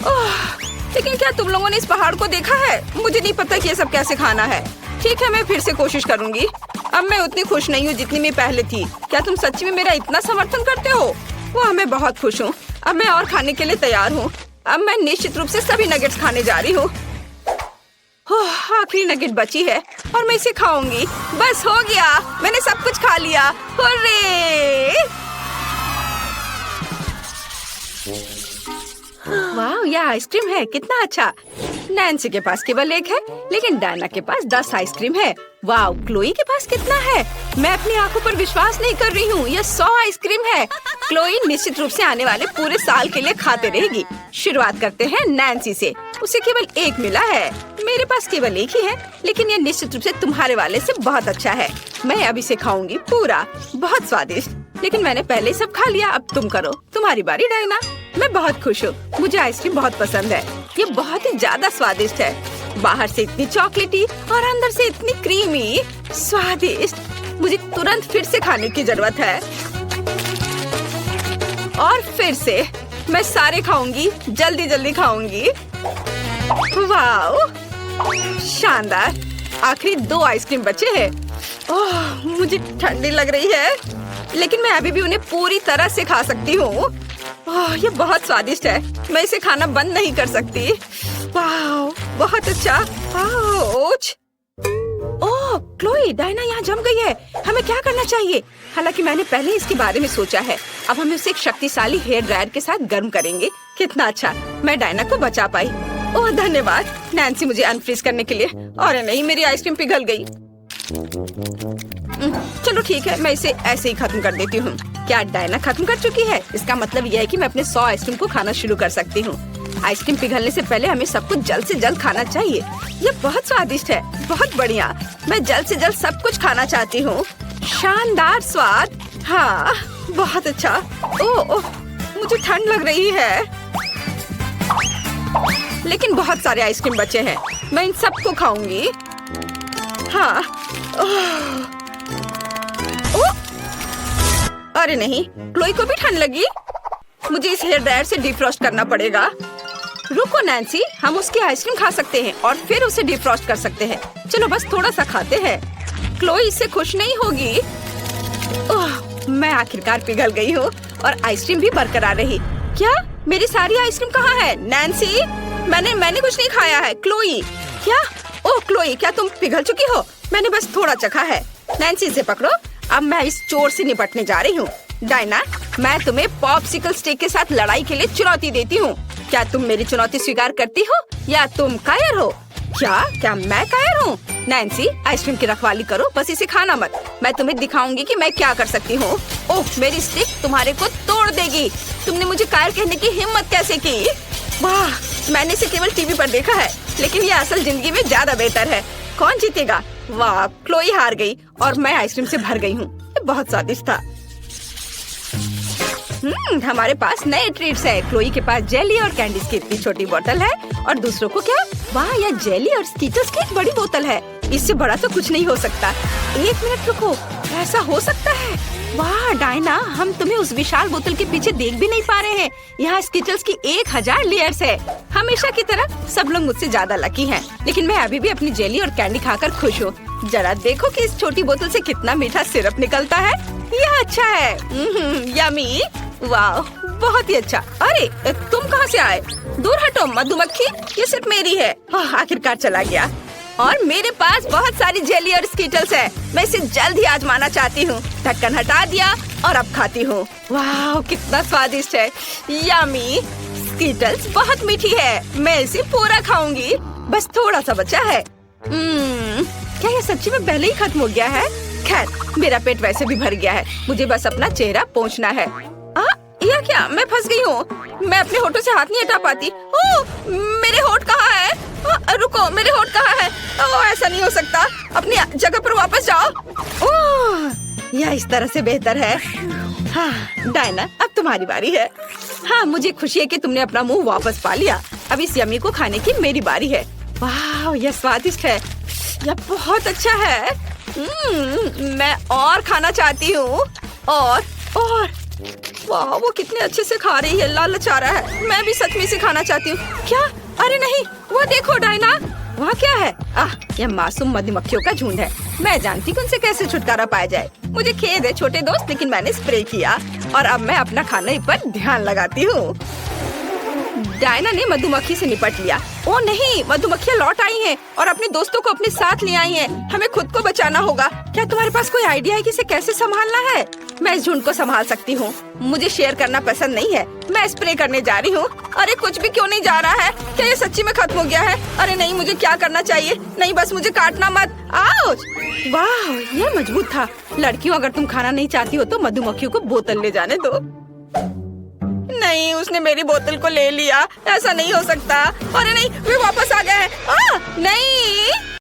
ओह, लेकिन क्या तुम लोगों ने इस पहाड़ को देखा है? मुझे नहीं पता कि ये सब कैसे खाना है। ठीक है, मैं फिर से कोशिश करूंगी। अब मैं उतनी खुश नहीं हूँ जितनी मैं पहले थी। क्या तुम सच्ची में मेरा इतना समर्थन करते हो? वाह, मैं बहुत खुश हूँ। अब मैं और खाने के लिए तैयार हूँ। अब मैं निश्चित रूप से सभी नगेट्स खाने जा रही हूँ। आखिरी नगेट बची है और मैं इसे खाऊंगी। बस हो गया, मैंने सब कुछ खा लिया। हुर्रे! वाह, यह आइसक्रीम है। कितना अच्छा। नैन्सी के पास केवल 1 है, लेकिन डायना के पास 10 आइसक्रीम है। वाह, क्लोई के पास कितना है? मैं अपनी आंखों पर विश्वास नहीं कर रही हूँ। यह 100 आइसक्रीम है। क्लोई निश्चित रूप से आने वाले पूरे साल के लिए खाते रहेगी। शुरुआत करते हैं नैन्सी से। उसे केवल 1 मिला है। मेरे पास केवल 1 ही है, लेकिन यह निश्चित रूप से तुम्हारे वाले से बहुत अच्छा है। मैं अब इसे खाऊंगी पूरा। बहुत स्वादिष्ट। लेकिन मैंने पहले सब खा लिया। अब तुम करो, तुम्हारी बारी डायना। मैं बहुत खुश हूँ। मुझे आइसक्रीम बहुत पसंद है। ये बहुत ही ज्यादा स्वादिष्ट है। बाहर से इतनी चॉकलेटी और अंदर से इतनी क्रीमी, स्वादिष्ट। मुझे तुरंत फिर से खाने की जरूरत है। और फिर से मैं सारे खाऊंगी। जल्दी खाऊंगी। वाह, शानदार। आखिरी 2 आइसक्रीम बचे हैं। ओह, मुझे ठंडी लग रही है, लेकिन मैं अभी भी उन्हें पूरी तरह से खा सकती हूँ। ओह, ये बहुत स्वादिष्ट है। मैं इसे खाना बंद नहीं कर सकती। वाह, बहुत अच्छा। ओच! ओह, क्लोई, डायना यहाँ जम गई है। हमें क्या करना चाहिए? हालांकि मैंने पहले इसके बारे में सोचा है। अब हम इसे एक शक्तिशाली हेयर ड्रायर के साथ गर्म करेंगे। कितना अच्छा, मैं डायना को बचा पाई। ओह धन्यवाद नैन्सी मुझे अनफ्रीज करने के लिए। अरे नहीं, मेरी आइसक्रीम पिघल गई। चलो ठीक है, मैं इसे ऐसे ही खत्म कर देती हूँ। क्या डायना खत्म कर चुकी है? इसका मतलब यह है कि मैं अपने 100 आइसक्रीम को खाना शुरू कर सकती हूँ। आइसक्रीम पिघलने से पहले हमें सब कुछ जल्द से जल्द खाना चाहिए। ये बहुत स्वादिष्ट है, बहुत बढ़िया। मैं जल्द से जल्द सब कुछ खाना चाहती हूँ। शानदार स्वाद। हाँ बहुत अच्छा। ओह मुझे ठंड लग रही है, लेकिन बहुत सारे आइसक्रीम बचे हैं। मैं इन सबको खाऊंगी। हाँ अरे नहीं, क्लोई को भी ठंड लगी। मुझे इस हेयर ड्रायर से डिफ्रॉस्ट करना पड़ेगा। रुको नैन्सी, हम उसकी आइसक्रीम खा सकते हैं और फिर उसे डिफ्रॉस्ट कर सकते हैं। चलो बस थोड़ा सा खाते हैं। क्लोई इससे खुश नहीं होगी। ओह मैं आखिरकार पिघल गई हूँ और आइसक्रीम भी बरकरार रही। क्या मेरी सारी आइसक्रीम कहाँ है? नैन्सी मैंने कुछ नहीं खाया है। क्लोई क्या? ओह क्लोई, क्या तुम पिघल चुकी हो? मैंने बस थोड़ा चखा है। नैन्सी इसे पकड़ो, अब मैं इस चोर से निपटने जा रही हूँ। डायना, मैं तुम्हें पॉप्सिकल स्टिक के साथ लड़ाई के लिए चुनौती देती हूँ। क्या तुम मेरी चुनौती स्वीकार करती हो या तुम कायर हो? क्या मैं कायर हूँ? नैन्सी आइसक्रीम की रखवाली करो, बस इसे खाना मत। मैं तुम्हें दिखाऊंगी कि मैं क्या कर सकती हूँ। ओह मेरी स्टिक तुम्हारे को तोड़ देगी। तुमने मुझे कायर कहने की हिम्मत कैसे की? वाह, मैंने इसे केवल टीवी पर देखा है, लेकिन ये असल जिंदगी में ज्यादा बेहतर है। कौन जीतेगा? वाह, क्लोई हार गई और मैं आइसक्रीम से भर गई हूँ। ये बहुत स्वादिष्ट था। हमारे पास नए ट्रीट्स है। क्लोई के पास जेली और कैंडीज की इतनी छोटी बोतल है और दूसरों को क्या? वाह, यह जेली और स्कीटर्स की एक बड़ी बोतल है। इससे बड़ा तो कुछ नहीं हो सकता। एक मिनट रुको, ऐसा हो सकता है? वाह डायना, हम तुम्हें उस विशाल बोतल के पीछे देख भी नहीं पा रहे हैं। यहाँ स्कीटर्स की 1000 लेयर्स है। हमेशा की तरह सब लोग मुझसे ज्यादा लकी हैं, लेकिन मैं अभी भी अपनी जेली और कैंडी खाकर खुश हूँ। जरा देखो कि इस छोटी बोतल से कितना मीठा सिरप निकलता है। यह अच्छा है। यमी, वाह बहुत ही अच्छा। अरे तुम कहाँ से आए? दूर हटो मधुमक्खी, ये सिर्फ मेरी है। आखिरकार चला गया। और मेरे पास बहुत सारी जेली और स्कीटल्स है। मैं इसे जल्द ही आजमाना चाहती हूँ। ढक्कन हटा दिया और अब खाती हूँ। वाह कितना स्वादिष्ट है। यमी, स्कीटल्स बहुत मीठी है। मैं इसे पूरा खाऊंगी। बस थोड़ा सा बचा है। क्या ये सच्ची में पहले ही खत्म हो गया है? खैर, मेरा पेट वैसे भी भर गया है। मुझे बस अपना चेहरा पोंछना है। यह क्या? मैं फंस गई हूँ। मैं अपने होठों से हाथ नहीं हटा पाती। ओह, मेरे होठ कहाँ है? रुको, मेरे होठ कहाँ है? ओह, ऐसा नहीं हो सकता। अपनी जगह पर वापस जाओ। ओह, यह इस तरह से बेहतर है। हाँ डायना, अब तुम्हारी बारी है। हाँ, मुझे खुशी है कि तुमने अपना मुंह वापस पा लिया। अब इस यमी को खाने की मेरी बारी है। वाह, यह स्वादिष्ट है। यह बहुत अच्छा है। मैं और खाना चाहती हूँ। और वाह, वो कितने अच्छे से खा रही है, लालच आ रहा है। मैं भी सच में इसे खाना चाहती हूँ। क्या? अरे नहीं, वो देखो डायना, वहाँ क्या है? यह मासूम मधुमक्खियों का झुंड है। मैं जानती हूँ उनसे कैसे छुटकारा पाया जाए। मुझे खेद है छोटे दोस्त, लेकिन मैंने स्प्रे किया और अब मैं अपना खाने पर ध्यान लगाती हूँ। डायना ने मधुमक्खी से निपट लिया। ओ नहीं, मधुमक्खियाँ लौट आई हैं और अपने दोस्तों को अपने साथ ले आई हैं। हमें खुद को बचाना होगा। क्या तुम्हारे पास कोई आइडिया है कि इसे कैसे संभालना है? मैं इस झुंड को संभाल सकती हूँ। मुझे शेयर करना पसंद नहीं है। मैं स्प्रे करने जा रही हूँ। अरे कुछ भी क्यों नहीं जा रहा है? क्या ये सच्ची में खत्म हो गया है? अरे नहीं, मुझे क्या करना चाहिए? नहीं, बस मुझे काटना मत। आउच! वाह, यह मजबूत था। लड़कियों, अगर तुम खाना नहीं चाहती हो तो मधुमक्खियों को बोतल ले जाने दो। नहीं, उसने मेरी बोतल को ले लिया। ऐसा नहीं हो सकता। अरे नहीं, वे वापस आ गए हैं। नहीं